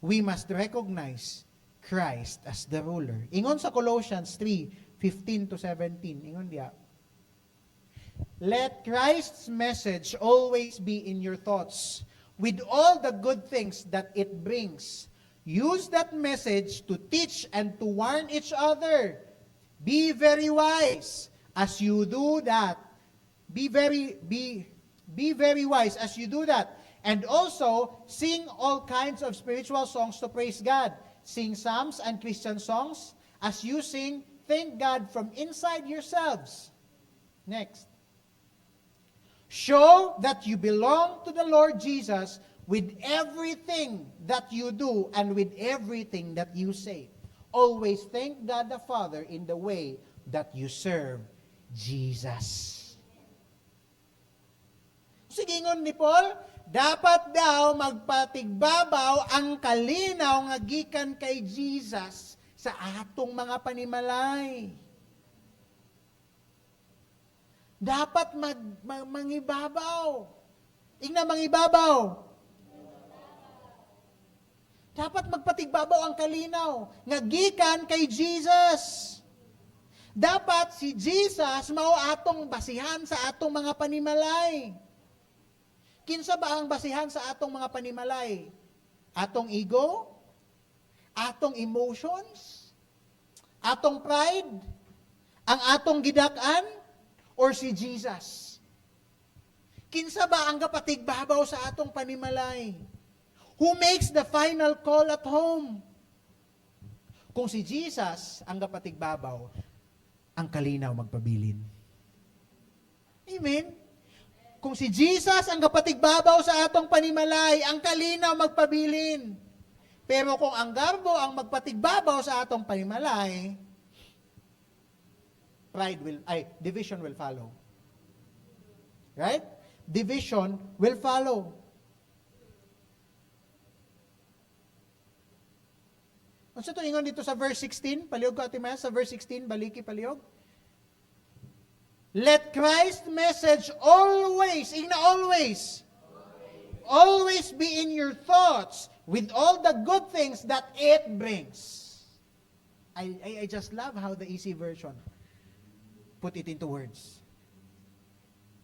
We must recognize Christ as the ruler. Ingon sa Colossians 3:15 to 17. Ingon diya. Let Christ's message always be in your thoughts, with all the good things that it brings. Use that message to teach and to warn each other. Be very wise as you do that. Be very wise as you do that. And also, sing all kinds of spiritual songs to praise God. Sing psalms and Christian songs. As you sing, thank God from inside yourselves. Next. Show that you belong to the Lord Jesus with everything that you do and with everything that you say. Always thank God the Father in the way that you serve Jesus. Sigingon ni Paul, dapat daw magpatigbabaw ang kalinaw nga gikan kay Jesus sa atong mga panimalay. Dapat mangibabaw. Ingna mangibabaw. Dapat magpatigbabaw ang kalinaw nga gikan kay Jesus. Dapat si Jesus mao atong basihan sa atong mga panimalay. Kinsa ba ang basihan sa atong mga panimalay? Atong ego? Atong emotions? Atong pride? Ang atong gidak-an? Or si Jesus? Kinsa ba ang kapatigbabaw sa atong panimalay? Who makes the final call at home? Kung si Jesus ang kapatigbabaw, ang kalinaw magpabilin. Amen? Kung si Jesus ang kapatigbabaw sa atong panimalay, ang kalinaw magpabilin. Pero kung ang garbo ang magpatigbabaw sa atong panimalay, division will follow. Right? Division will follow. Unsa to ingon dito sa verse 16? Palihog ko ati Maya sa verse 16, baliki palihog. Let Christ's message always be in your thoughts with all the good things that it brings. I just love how the easy version put it into words.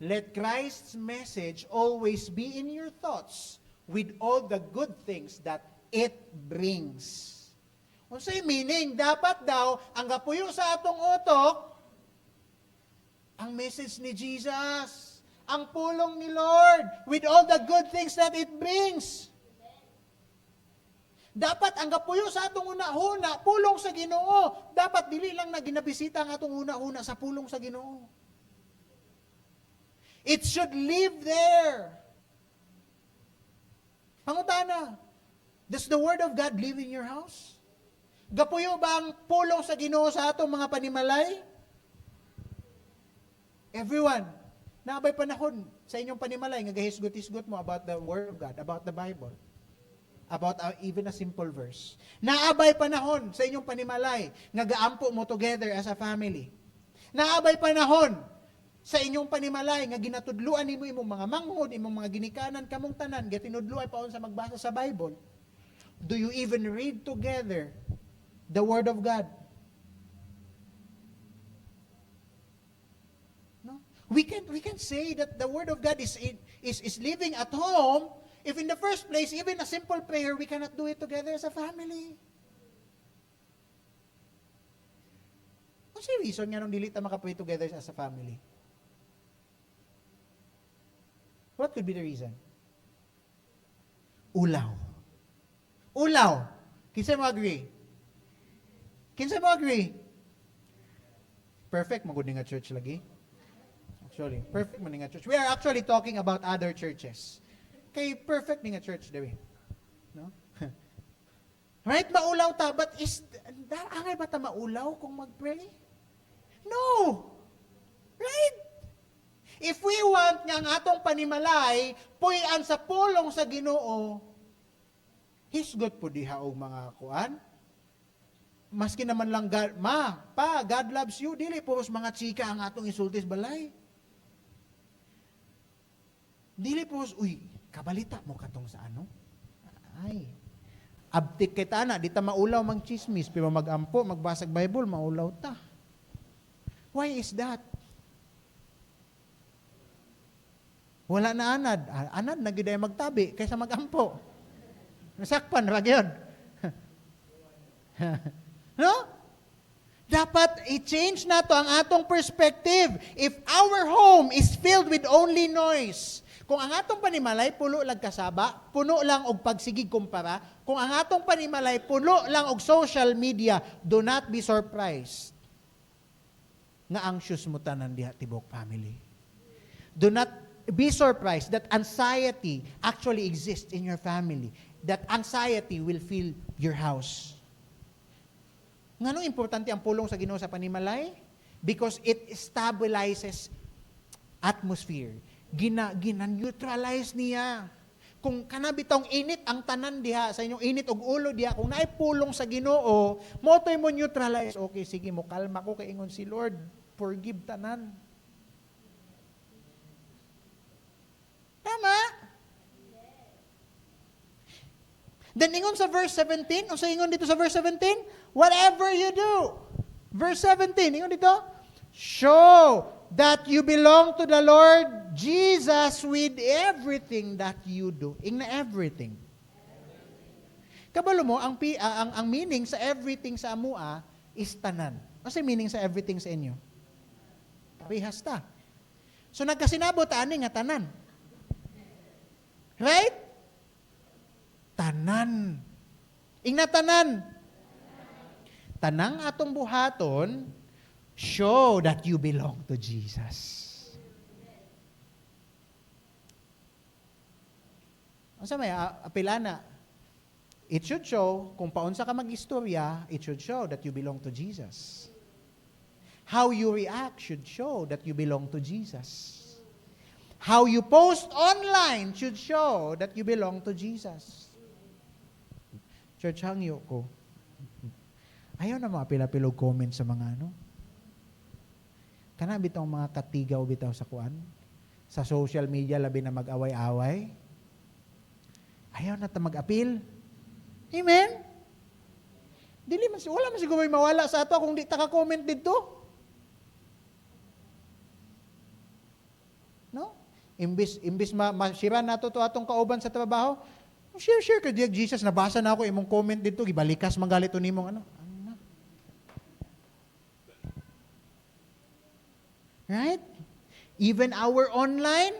Let Christ's message always be in your thoughts with all the good things that it brings. Unsay meaning? Dapat daw, ang kapuyo sa atong utok, ang message ni Jesus, ang pulong ni Lord, with all the good things that it brings. Dapat ang kapuyo sa atong una-una, pulong sa Ginoo. Dapat dili lang na ginabisita ang atong una-una sa pulong sa Ginoo. It should live there. Pangutana, does the Word of God live in your house? Gapuyo ba ang pulong sa Ginoo sa atong mga panimalay? Everyone, naabay panahon sa inyong panimalay nga gahisgot-hisgot mo about the Word of God, about the Bible, about even a simple verse. Naabay panahon sa inyong panimalay nga gaampo mo together as a family. Naabay panahon sa inyong panimalay nga ginatudluan nimo imong mga manghod, imong mga ginikanan kamong tanan, gatinudluay paon sa magbasa sa Bible. Do you even read together the Word of God? No? We can say that the Word of God is living at home if in the first place, even a simple prayer, we cannot do it together as a family. What's the reason nga nung dili ta makapray together as a family? What could be the reason? Ulaw. Ulaw. Kinsa mo agree? Kinsa mo agree? Perfect, magud nga church lagi. Actually, perfect man nga church. We are actually talking about other churches. Kay perfect nga church, Dewi. No? Right, maulaw ta, but angay ba ta maulaw kung mag-pray? No! Right? If we want nga ang atong panimalay, puy-an sa pulong sa Ginoo, hisgot po diha og mga kuan. Maski naman lang God loves you, dili po mga chika ang atong isultis balay. Dili po, kabalita mo katong sa ano? Ay, abtik kita na, di ta maulaw mang chismis, pero magampo, magbasag Bible, maulaw ta. Why is that? Wala na anad. Anad na giday magtabi kaysa magampo. Nasakpan ra gyud. No? Dapat i-change na to ang atong perspective. If our home is filled with only noise, kung ang atong panimalay puno lang kasaba, puno lang og pagsigig kumpara, kung ang atong panimalay puno lang og social media, do not be surprised nga anxious mo tanan diha tibok family. Do not be surprised that anxiety actually exists in your family. That anxiety will fill your house. Ngano importante ang pulong sa Ginoo sa panimalay? Because it stabilizes atmosphere. Gina-neutralize niya. Kung kanabitong init ang tanan diha sa inyong init og ulo diha, kung naay pulong sa Ginoo, motoy mo neutralize. Okay, sige mo kalma ko kay ingon si Lord, forgive tanan. Tama? Then ingon sa verse 17, o sa ingon dito sa verse 17, whatever you do. Verse 17, ingon dito, show that you belong to the Lord Jesus with everything that you do. Ingna everything. Kabalo mo, ang meaning sa everything sa amua is tanan. Ano sa meaning sa everything sa inyo? Parehas ta. So nagkasinabot ani nga tanan. Right? Tanan. Ingna tanan. Tanang atong buhaton, show that you belong to Jesus. Ang sa may apilana, it should show, kung paunsa ka mag-istorya, it should show that you belong to Jesus. How you react should show that you belong to Jesus. How you post online should show that you belong to Jesus. Church, hangyo ko. Ayaw na mga pila-pilog comment sa mga ano. Kana bitaw mga katigaw bitaw sa kuan. Sa social media labi na mag-away-away. Ayaw na ta mag-apil. Amen? Wala man siguro mawala sa ato kung di ta ka-comment dito. No? Imbis masira nato to atong kauban sa trabaho, share ka diag Jesus, nabasa na ako imong comment dito, gibalikas manggalito nimong ano. Right? Even our online,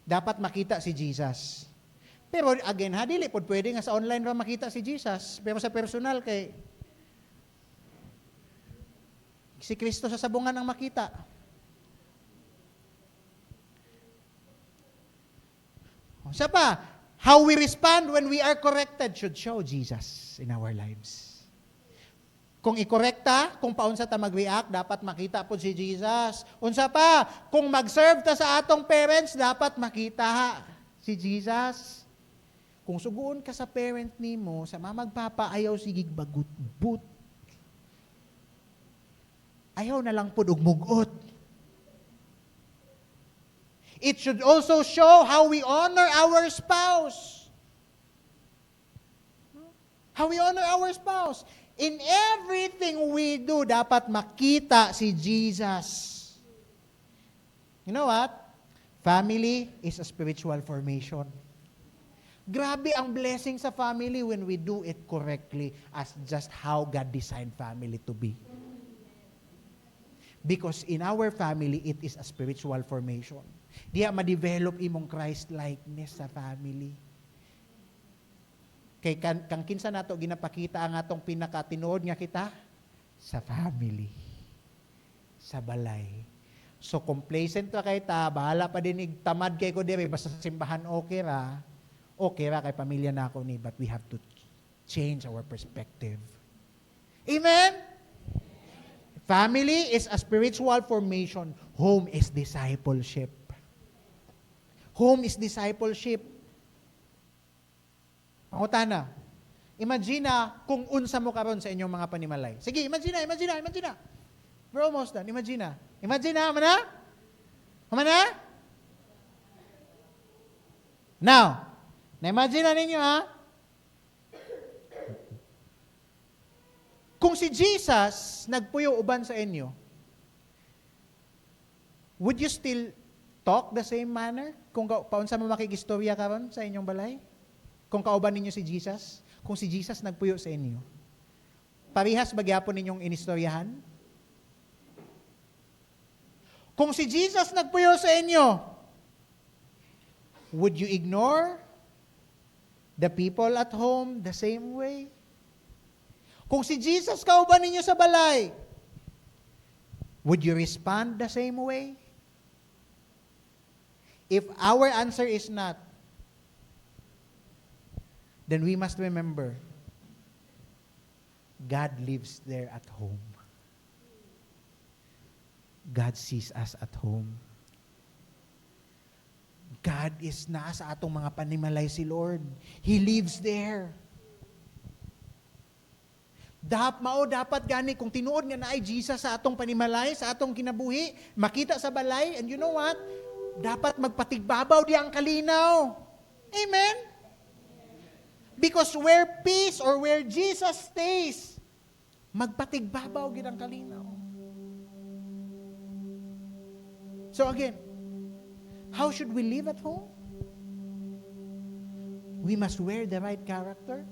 dapat makita si Jesus. Pero again, dili po pwede nga sa online ra makita si Jesus. Pero sa personal, kay si Kristo sa sabungan ang makita. Sa pa, how we respond when we are corrected should show Jesus in our lives. Kung ikorekta, kung paunsa ta mag-react, dapat makita po si Jesus. Unsa pa, kung mag-serve ta sa atong parents, dapat makita si Jesus. Kung suguon ka sa parent nimo, sa mamagpapa, ayaw sigig bagut-but. Ayaw na lang pud og mugot. It should also show how we honor our spouse. How we honor our spouse. In everything we do, dapat makita si Jesus. You know what? Family is a spiritual formation. Grabe ang blessing sa family when we do it correctly as just how God designed family to be. Because in our family, it is a spiritual formation. Diya ma-develop imong Christ-likeness sa family. Kay kang kinsa nato ginapakita ang atong pinakatinuod nga kita sa family, sa balay. So complacent ra kay ta, bahala pa din tamad kay ko dire basta sa simbahan okay ra kay pamilya nako ni, but we have to change our perspective. Amen. Family is a spiritual formation. Home is discipleship. Home is discipleship. Pangutana, imagine kung unsa mo karon sa inyong mga panimalay. Sige, imagine. We're almost done. Imagine, mana? Now, na-imagine na ninyo ha? Kung si Jesus nagpuyo uban sa inyo, would you still talk the same manner? Kung paunsa mo makigistorya karon sa inyong balay? Kung kauban ninyo si Jesus? Kung si Jesus nagpuyo sa inyo, parihas ba gyapon ninyong inistoryahan? Kung si Jesus nagpuyo sa inyo, would you ignore the people at home the same way? Kung si Jesus kauban ninyo sa balay, would you respond the same way? If our answer is not, then we must remember, God lives there at home. God sees us at home. God is nasa atong mga panimalay si Lord. He lives there. Dapat gani kung tinuod nga naay Jesus sa atong panimalay, sa atong kinabuhi, makita sa balay, and you know what? Dapat magpatigbabaw di ang kalinaw. Amen? Because where peace or where Jesus stays, magpatigbabaw gid ang kalinaw. So again, how should we live at home? We must wear the right character.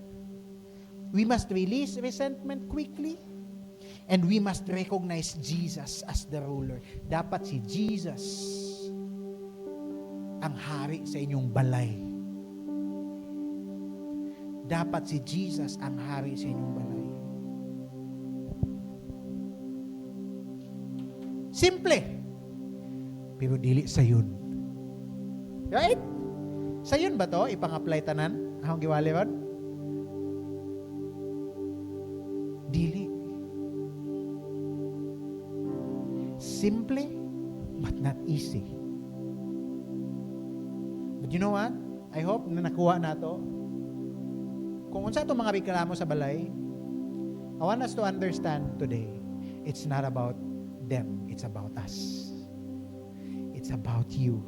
We must release resentment quickly. And we must recognize Jesus as the ruler. Dapat si Jesus ang hari sa inyong balay. Dapat si Jesus ang hari sa inyong balay. Simple. Pero dili sayon. Right? Sayon ba to? Ipang-apply tanan? Ahong giwali ron? Dili. Simple, but not easy. But you know what? I hope na nakuha na to. Kung unsa itong mga reklamo sa balay, I want us to understand today, it's not about them, it's about us. It's about you.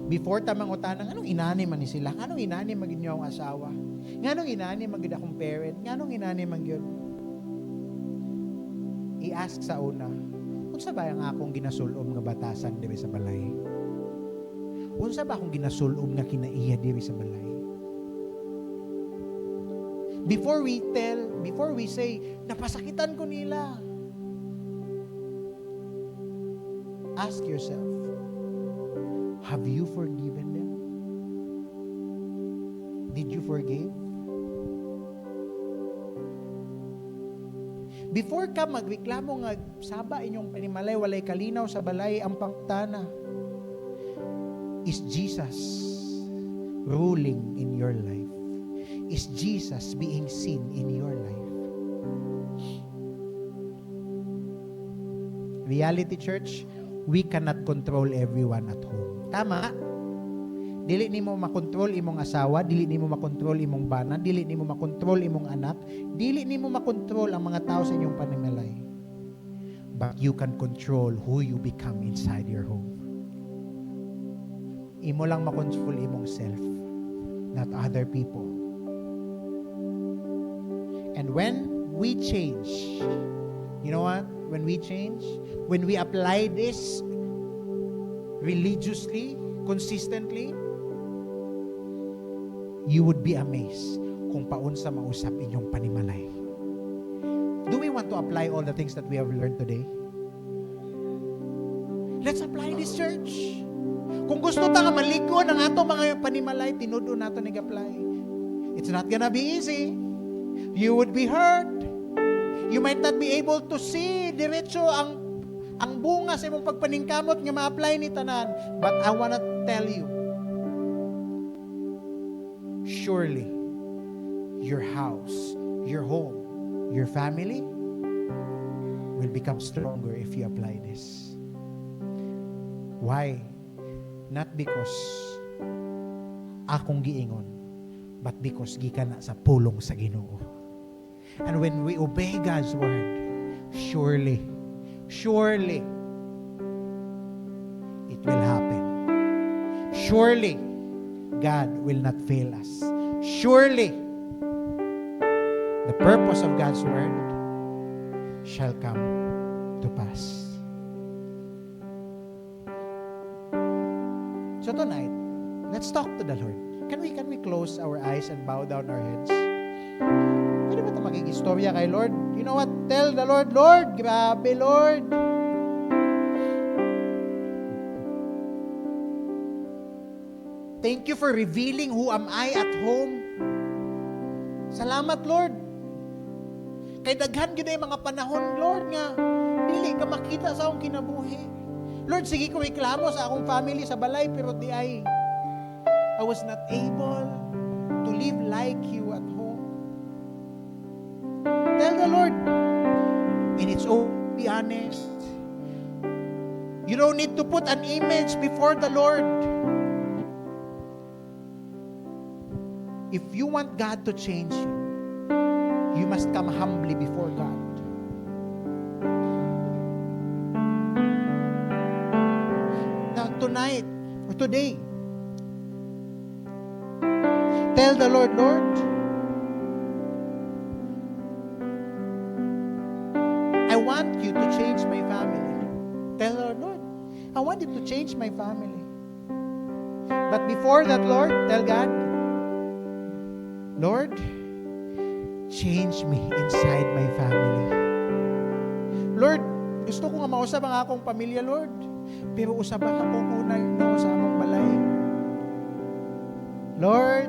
Before tamang utanang, anong inani man ni sila? Anong inani magin niyo ang asawa? Anong inani magin akong parent? Anong inani magyud? I-ask sa una, unsa ba ang akong ginasulom nga batasan diri sa balay? Unsa ba akong ginasulom nga kinaiya diri sa balay? Before we say, napasakitan ko nila. Ask yourself, have you forgiven them? Did you forgive? Before ka magreklamo nga saba inyong panimalay, walay kalinaw sa balay ang pangtana, is Jesus ruling in your life? Is Jesus being seen in your life? Reality Church, we cannot control everyone at home. Tama? Dili nimo makontrol imong asawa, dili nimo makontrol imong bana, dili nimo makontrol imong anak, dili nimo makontrol ang mga tao sa inyong panimalay. But you can control who you become inside your home. Imo lang makontrol imong self, not other people. And when we change, you know what? When we change, when we apply this religiously, consistently, you would be amazed kung paunsa mausap inyong panimalay. Do we want to apply all the things that we have learned today? Let's apply this, church. Kung gusto ta nga maligo ng ato mga panimalay, tinudo nato nag-apply. It's not gonna be easy. You would be hurt. You might not be able to see diretso ang bunga sa imong pagpaningkamot nga ma-apply ni tanan. But I wanna tell you, surely, your house, your home, your family will become stronger if you apply this. Why? Not because akong giingon, but because gikan na sa pulong sa Ginoo. And when we obey God's word, surely, it will happen. surely God will not fail us. Surely the purpose of God's word shall come to pass. So tonight, let's talk to the Lord. Can we close our eyes and bow down our heads? Pwede ba ito maging istorya kay Lord? You know what? Tell the Lord, Lord, grabe Lord. Thank you for revealing who am I at home. Salamat, Lord. Kay daghan gyud ay mga panahon, Lord, nga dili ka makita sa akong kinabuhi. Lord, sige ko reklamo sa akong family sa balay, pero I was not able to live like you at home. Tell the Lord, and it's all, be honest. You don't need to put an image before the Lord. If you want God to change you, you must come humbly before God. Now, tonight, or today, tell the Lord, Lord, I want you to change my family. Tell the Lord, Lord, I want you to change my family. But before that, Lord, tell God, Lord, change me inside my family. Lord, gusto ko nga mausap ang akong pamilya, Lord. Pero usap ang akong unay sa among balay. Lord,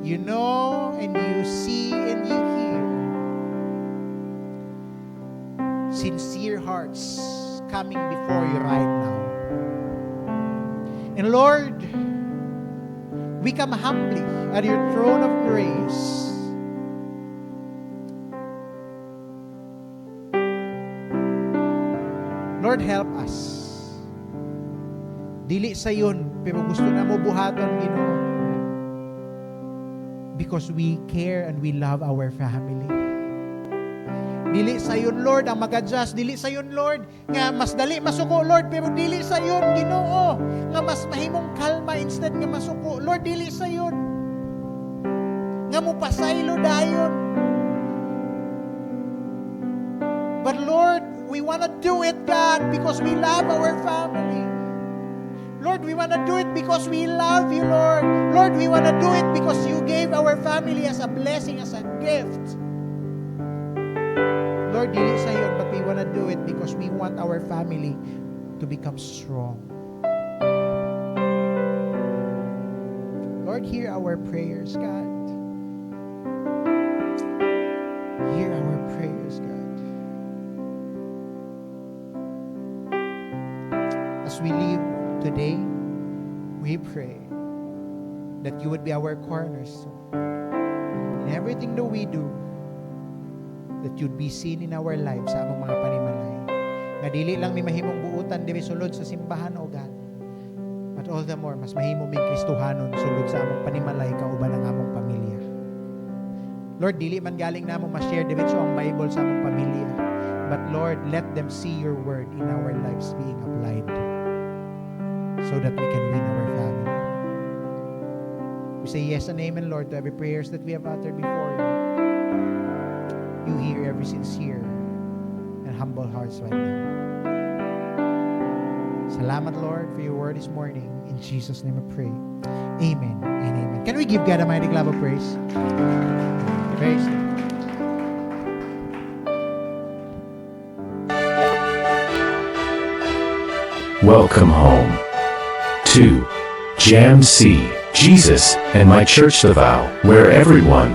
you know and you see and you hear sincere hearts coming before you right now. And Lord, we come humbly at your throne of grace. Lord, help us. Dili sayon, pero gusto na mo buhaton, Ginoo. Because we care and we love our family. Dili sayon, Lord, ang mag-adjust. Dili sayon, Lord, nga mas dali masuko, Lord, pero dili sayon, Ginoo, nga mas mahimong kalma instead nga masuko. Lord, dili sayon. Nga mo pasaylo dayon. But Lord, we want to do it, God, because we love our family. Lord, we want to do it because we love you, Lord. Lord, we want to do it because you gave our family as a blessing, as a gift. Lord, dili sayon, but we want to do it because we want our family to become strong. Lord, hear our prayers, God. Hear our prayers, God. As we leave today, we pray that you would be our cornerstone. In everything that we do, that you'd be seen in our lives sa among mga panimalay. Nga dili lang mi mahimong buutan diri sulod sa simbahan, O God. But all the more, mas mahimo ming Kristohanon sulod sa among panimalay kauban ang among pamilya. Lord, dili man galing namo ma-share diretso ang Bible sa among pamilya. But Lord, let them see your word in our lives being applied, so that we can win our family. We say yes and amen, Lord, to every prayers that we have uttered before you. You hear every sincere and humble hearts right now. Salamat, Lord, for your word this morning. In Jesus' name I pray. Amen and amen. Can we give God a mighty clap of praise? Praise Him. Welcome home to Jam C, Jesus and My Church Davao, where everyone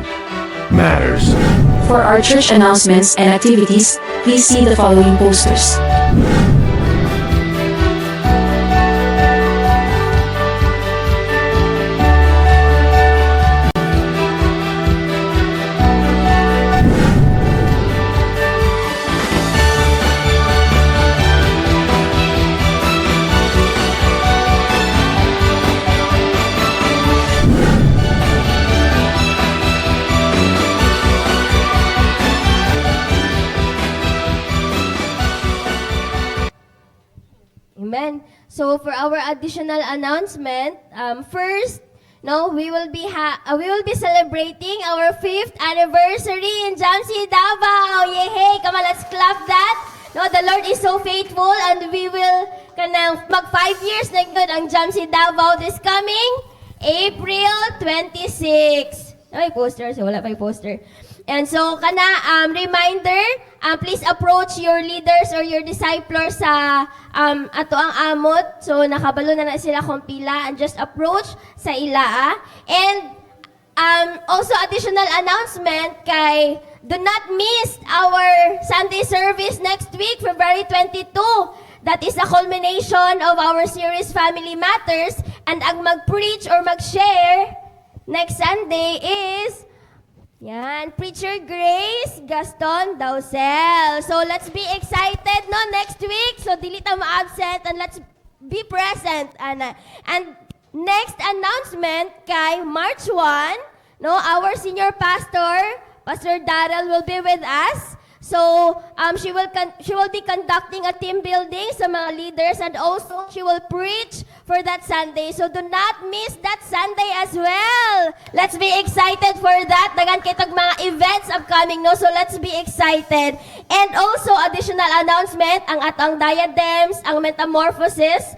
matters. For our church announcements and activities, please see the following posters. So for our additional announcement, first, no, we will be celebrating our 5th anniversary in Jamsi Davao. Yay! Come on, let's clap that. No, the Lord is so faithful, and we will mag 5 years na yun ang Jamsi Davao this coming April 26. Ay, poster. So, wala pa yung poster. And so, reminder, please approach your leaders or your disciples sa ato ang amot. So, nakabalo na sila kung pila, and just approach sa ila. And also, additional announcement kay, do not miss our Sunday service next week, February 22. That is the culmination of our series Family Matters. And ang mag-preach or mag-share next Sunday is Preacher Grace Gaston Dausel. So let's be excited no next week. So dili ta ma-absent, and let's be present. And next announcement kay March 1, no, our senior pastor, Pastor Darrell, will be with us. So, she will be conducting a team building sa mga leaders, and also she will preach for that Sunday. So, do not miss that Sunday as well. Let's be excited for that. Dagan kitag mga events upcoming, no? So, let's be excited. And also, additional announcement, ang atang diadems, ang metamorphosis,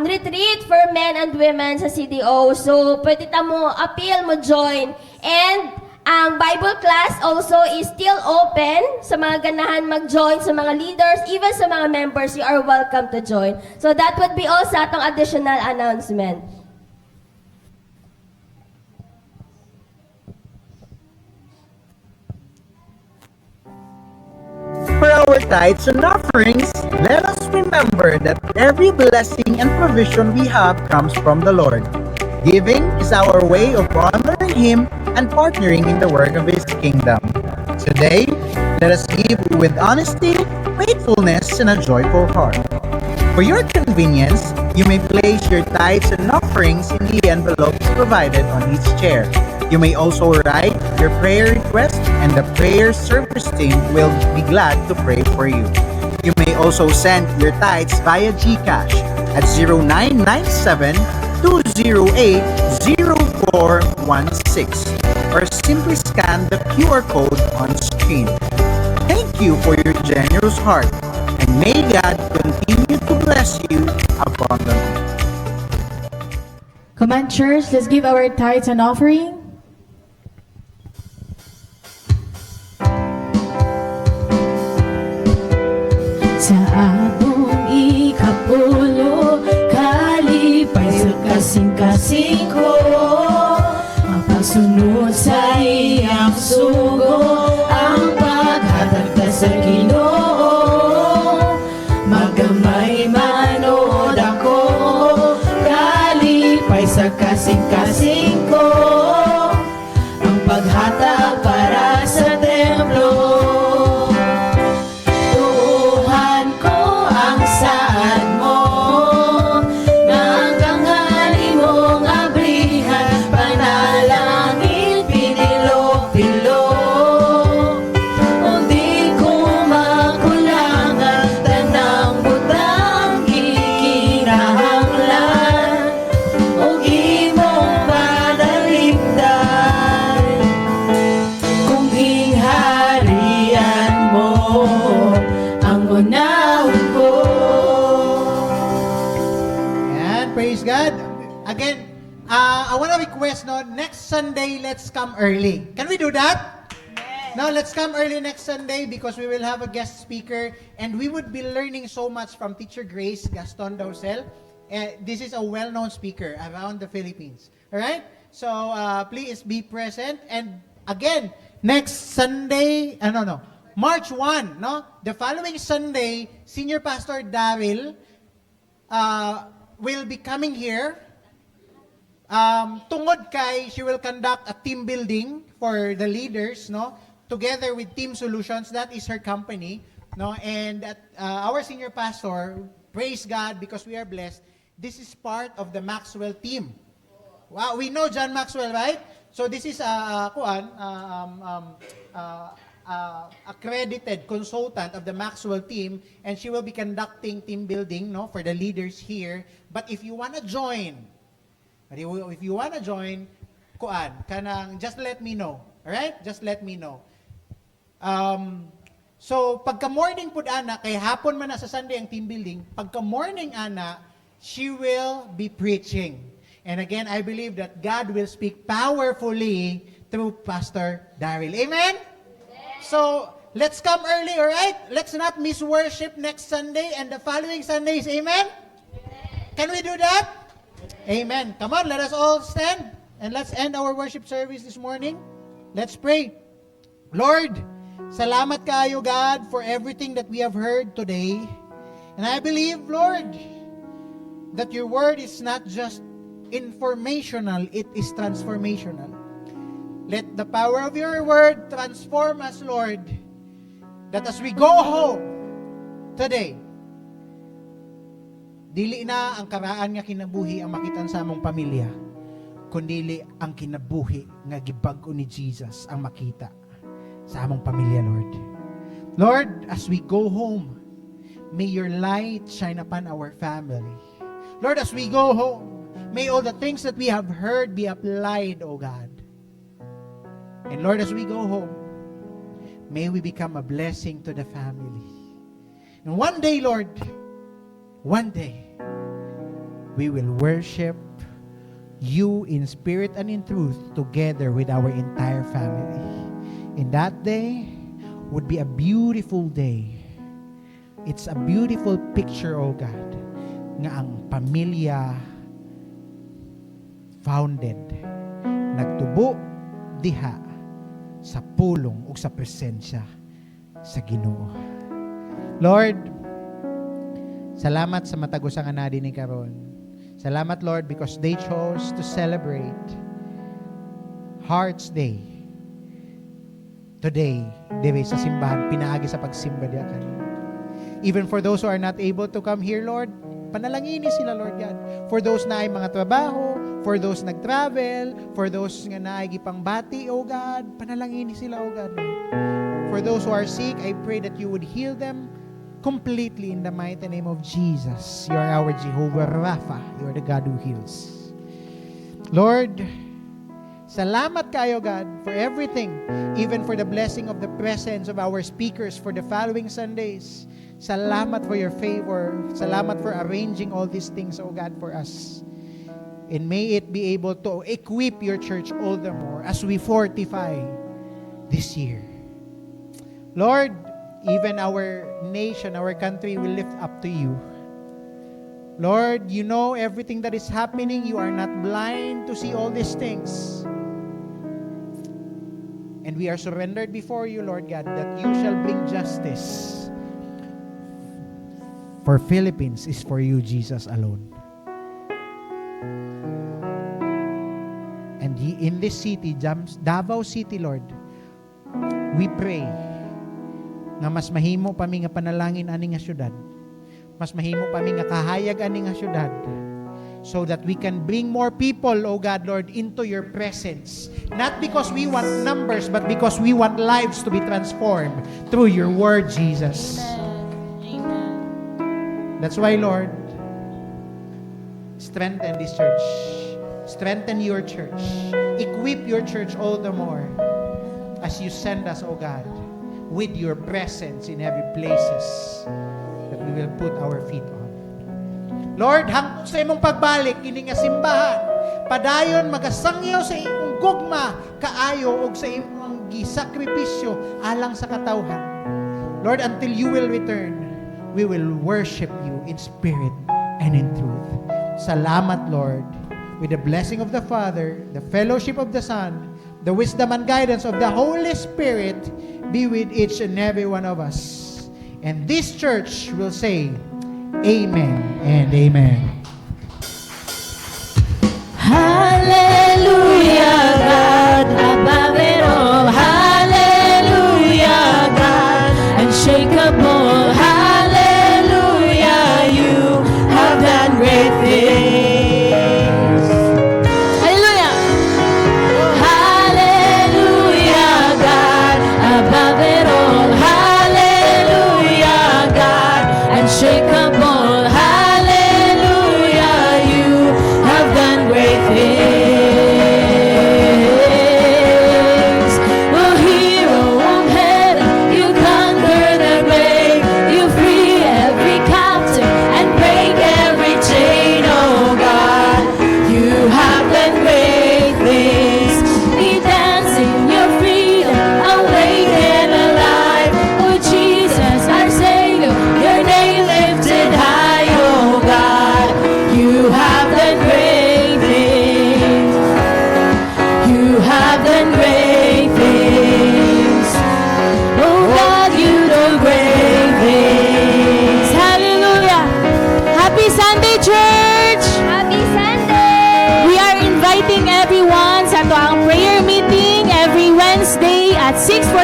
retreat for men and women sa CDO. So, pwede ta mo appeal mo join. And ang Bible class also is still open sa mga ganahan mag-join, sa mga leaders, even sa mga members, you are welcome to join. So that would be all sa atong additional announcement. For our tithes and offerings, let us remember that every blessing and provision we have comes from the Lord. Giving is our way of honoring Him and partnering in the work of His kingdom. Today, let us give with honesty, faithfulness, and a joyful heart. For your convenience, you may place your tithes and offerings in the envelopes provided on each chair. You may also write your prayer request, and the prayer service team will be glad to pray for you. You may also send your tithes via GCash at 0997-208-0416 or simply scan the QR code on screen. Thank you for your generous heart, and may God continue to bless you abundantly. Come on, church, let's give our tithes and offering. Sa atong ikapulo, kalipay sa kasing-kasing ko, ang pagsunod sa iyang sugo, ang paghatag ta sa Ginoo, magamay manood ako, kalipay sa kasing-kasing ko, ang paghatag para sa templo. Tuhan ko ang saad mo, nanggangali mong abrihan, panalangin pinilo-pilo. O di ko makulangan, tanang butang ikinahanglan, o imong padaligdan. Kung hingharian mo ang unahon ko. And praise God. Again, I want to request, no, next Sunday, let's come early. Can we do that? No, let's come early next Sunday because we will have a guest speaker and we would be learning so much from Teacher Grace Gaston Dausel. This is a well-known speaker around the Philippines. All right? So, please be present. And again, next Sunday, March 1, no? The following Sunday, Senior Pastor Daryl will be coming here. Tungod kay, she will conduct a team building for the leaders, no? Together with Team Solutions, that is her company, no? And our senior pastor, praise God because we are blessed. This is part of the Maxwell team. Wow, we know John Maxwell, right? So this is accredited consultant of the Maxwell team, and she will be conducting team building, no, for the leaders here. But if you wanna join, kuan kanang just let me know. Alright? Just let me know. So pagka morning pud ana, kay hapon man na sa Sunday ang team building, pagka morning ana, she will be preaching. And again, I believe that God will speak powerfully through Pastor Daryl. Amen? So, let's come early, all right? Let's not miss worship next Sunday and the following Sundays. Amen? Can we do that? Amen. Come on, let us all stand and let's end our worship service this morning. Let's pray. Lord, salamat kayo, God, for everything that we have heard today. And I believe, Lord, that your word is not just informational, it is transformational. Let the power of your word transform us, Lord, that as we go home today, dili na ang karaan nga kinabuhi ang makitan sa among pamilya, kundili ang kinabuhi nga gibag-o ni Jesus ang makita sa among pamilya, Lord. Lord, as we go home, may your light shine upon our family. Lord, as we go home, may all the things that we have heard be applied, O God. And Lord, as we go home, may we become a blessing to the family. And one day, Lord, one day, we will worship you in spirit and in truth together with our entire family. And that day would be a beautiful day. It's a beautiful picture, oh God, nga ang pamilya founded, nagtubo diha sa pulong ug sa presensya sa Ginoo. Lord, salamat sa matagusang anadi ni karon. Salamat, Lord, because they chose to celebrate Hearts Day today, diri sa simbahan, pinaagi sa pagsimba diya kanina. Even for those who are not able to come here, Lord, panalangini sila, Lord God. For those na ay mga trabaho, for those nag-travel, for those nga naay gipangbati, O God, panalangini sila, O God, Lord. For those who are sick, I pray that you would heal them completely in the mighty name of Jesus. You are our Jehovah Rapha. You are the God who heals. Lord, salamat kayo, God, for everything, even for the blessing of the presence of our speakers for the following Sundays. Salamat for your favor. Salamat for arranging all these things, O God, for us. And may it be able to equip your church all the more as we fortify this year. Lord, even our nation, our country will lift up to you. Lord, you know everything that is happening. You are not blind to see all these things. And we are surrendered before you, Lord God, that you shall bring justice. For Philippines is for you, Jesus, alone. And in this city, Davao City, Lord, we pray nga mas mahimo pa mi nga panalangin ani nga syudad. Mas mahimo pa mi nga kahayag ani nga syudad. So that we can bring more people, O God, Lord, into your presence. Not because we want numbers, but because we want lives to be transformed through your word, Jesus. That's why, Lord, strengthen this church. Strengthen your church. Equip your church all the more as you send us, O God, with your presence in every places that we will put our feet on. Lord, hangtod sa imong pagbalik, kini nga simbahan, padayon magasangyaw sa imong gugma, kaayo, og sa imong gisakripisyo alang sa katawhan. Lord, until you will return, we will worship you in spirit and in truth. Salamat, Lord, with the blessing of the Father, the fellowship of the Son, the wisdom and guidance of the Holy Spirit be with each and every one of us. And this church will say, Amen and Amen. Hallelujah, God, above it all. Hallelujah, God, unshakable. Hallelujah, you have done great things. Hallelujah. Hallelujah, God, above it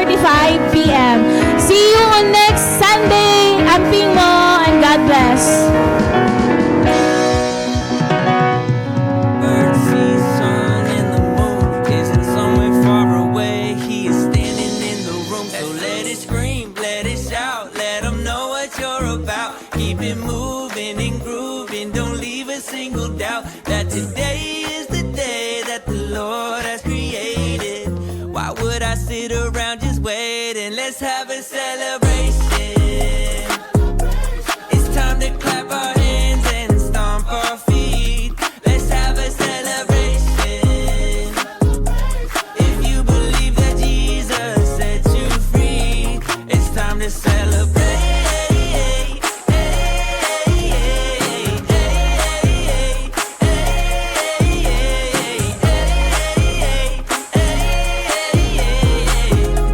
7:45 p.m. See you on next Sunday. Amping mo and God bless. Bird sees sun and the moon isn't somewhere far away. He is standing in the room. So let it scream, let it shout, let him know what you're about. Keep it moving and grooving. Don't leave a single doubt that today is the day that the Lord has created. Why would I sit around just waiting? Let's have a celebration. It's time to clap our hands and stomp our feet. Let's have a celebration. If you believe that Jesus set you free, it's time to celebrate.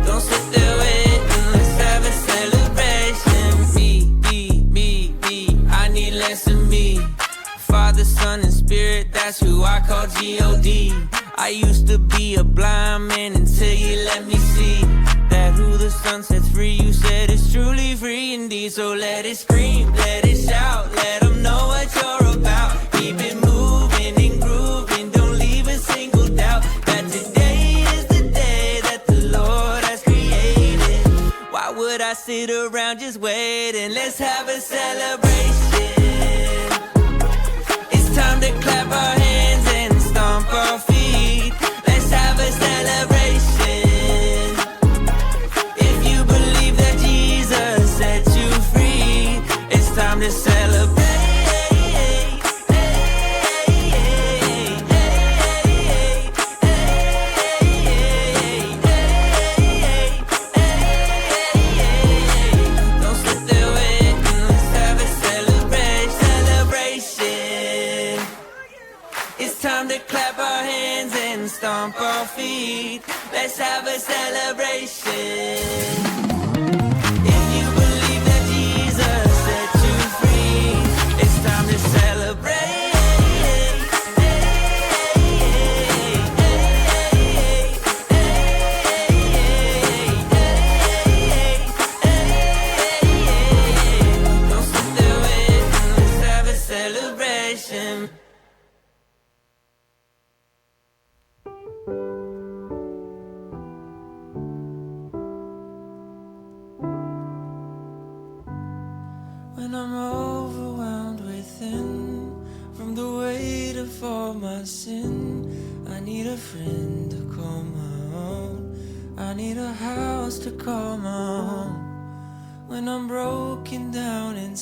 Don't sit there waiting, let's have a celebration. Me, I need less of me. Father, Son, and Spirit, that's who I call G-O-D. I used to be a blind man until you let me see that who the Son sets free, you said is truly free indeed. So let it scream, let it shout, let them know what you're about. Keep it moving and grooving, don't leave a single doubt that today is the day that the Lord has created. Why would I sit around just waiting? Let's have a celebration. It's time to clap our hands and stomp our feet. Let's have a celebration. If you believe that Jesus set you free, it's time to celebrate. Don't sit there waiting, let's have a celebration. It's time to clap our hands and stomp our feet. Let's have a celebration. If you believe that Jesus set you free, it's time to celebrate. Don't sit there waiting, let's have a celebration. When I'm overwhelmed within from the weight of all my sin, I need a friend to call my own. I need a house to call my home. When I'm broken down and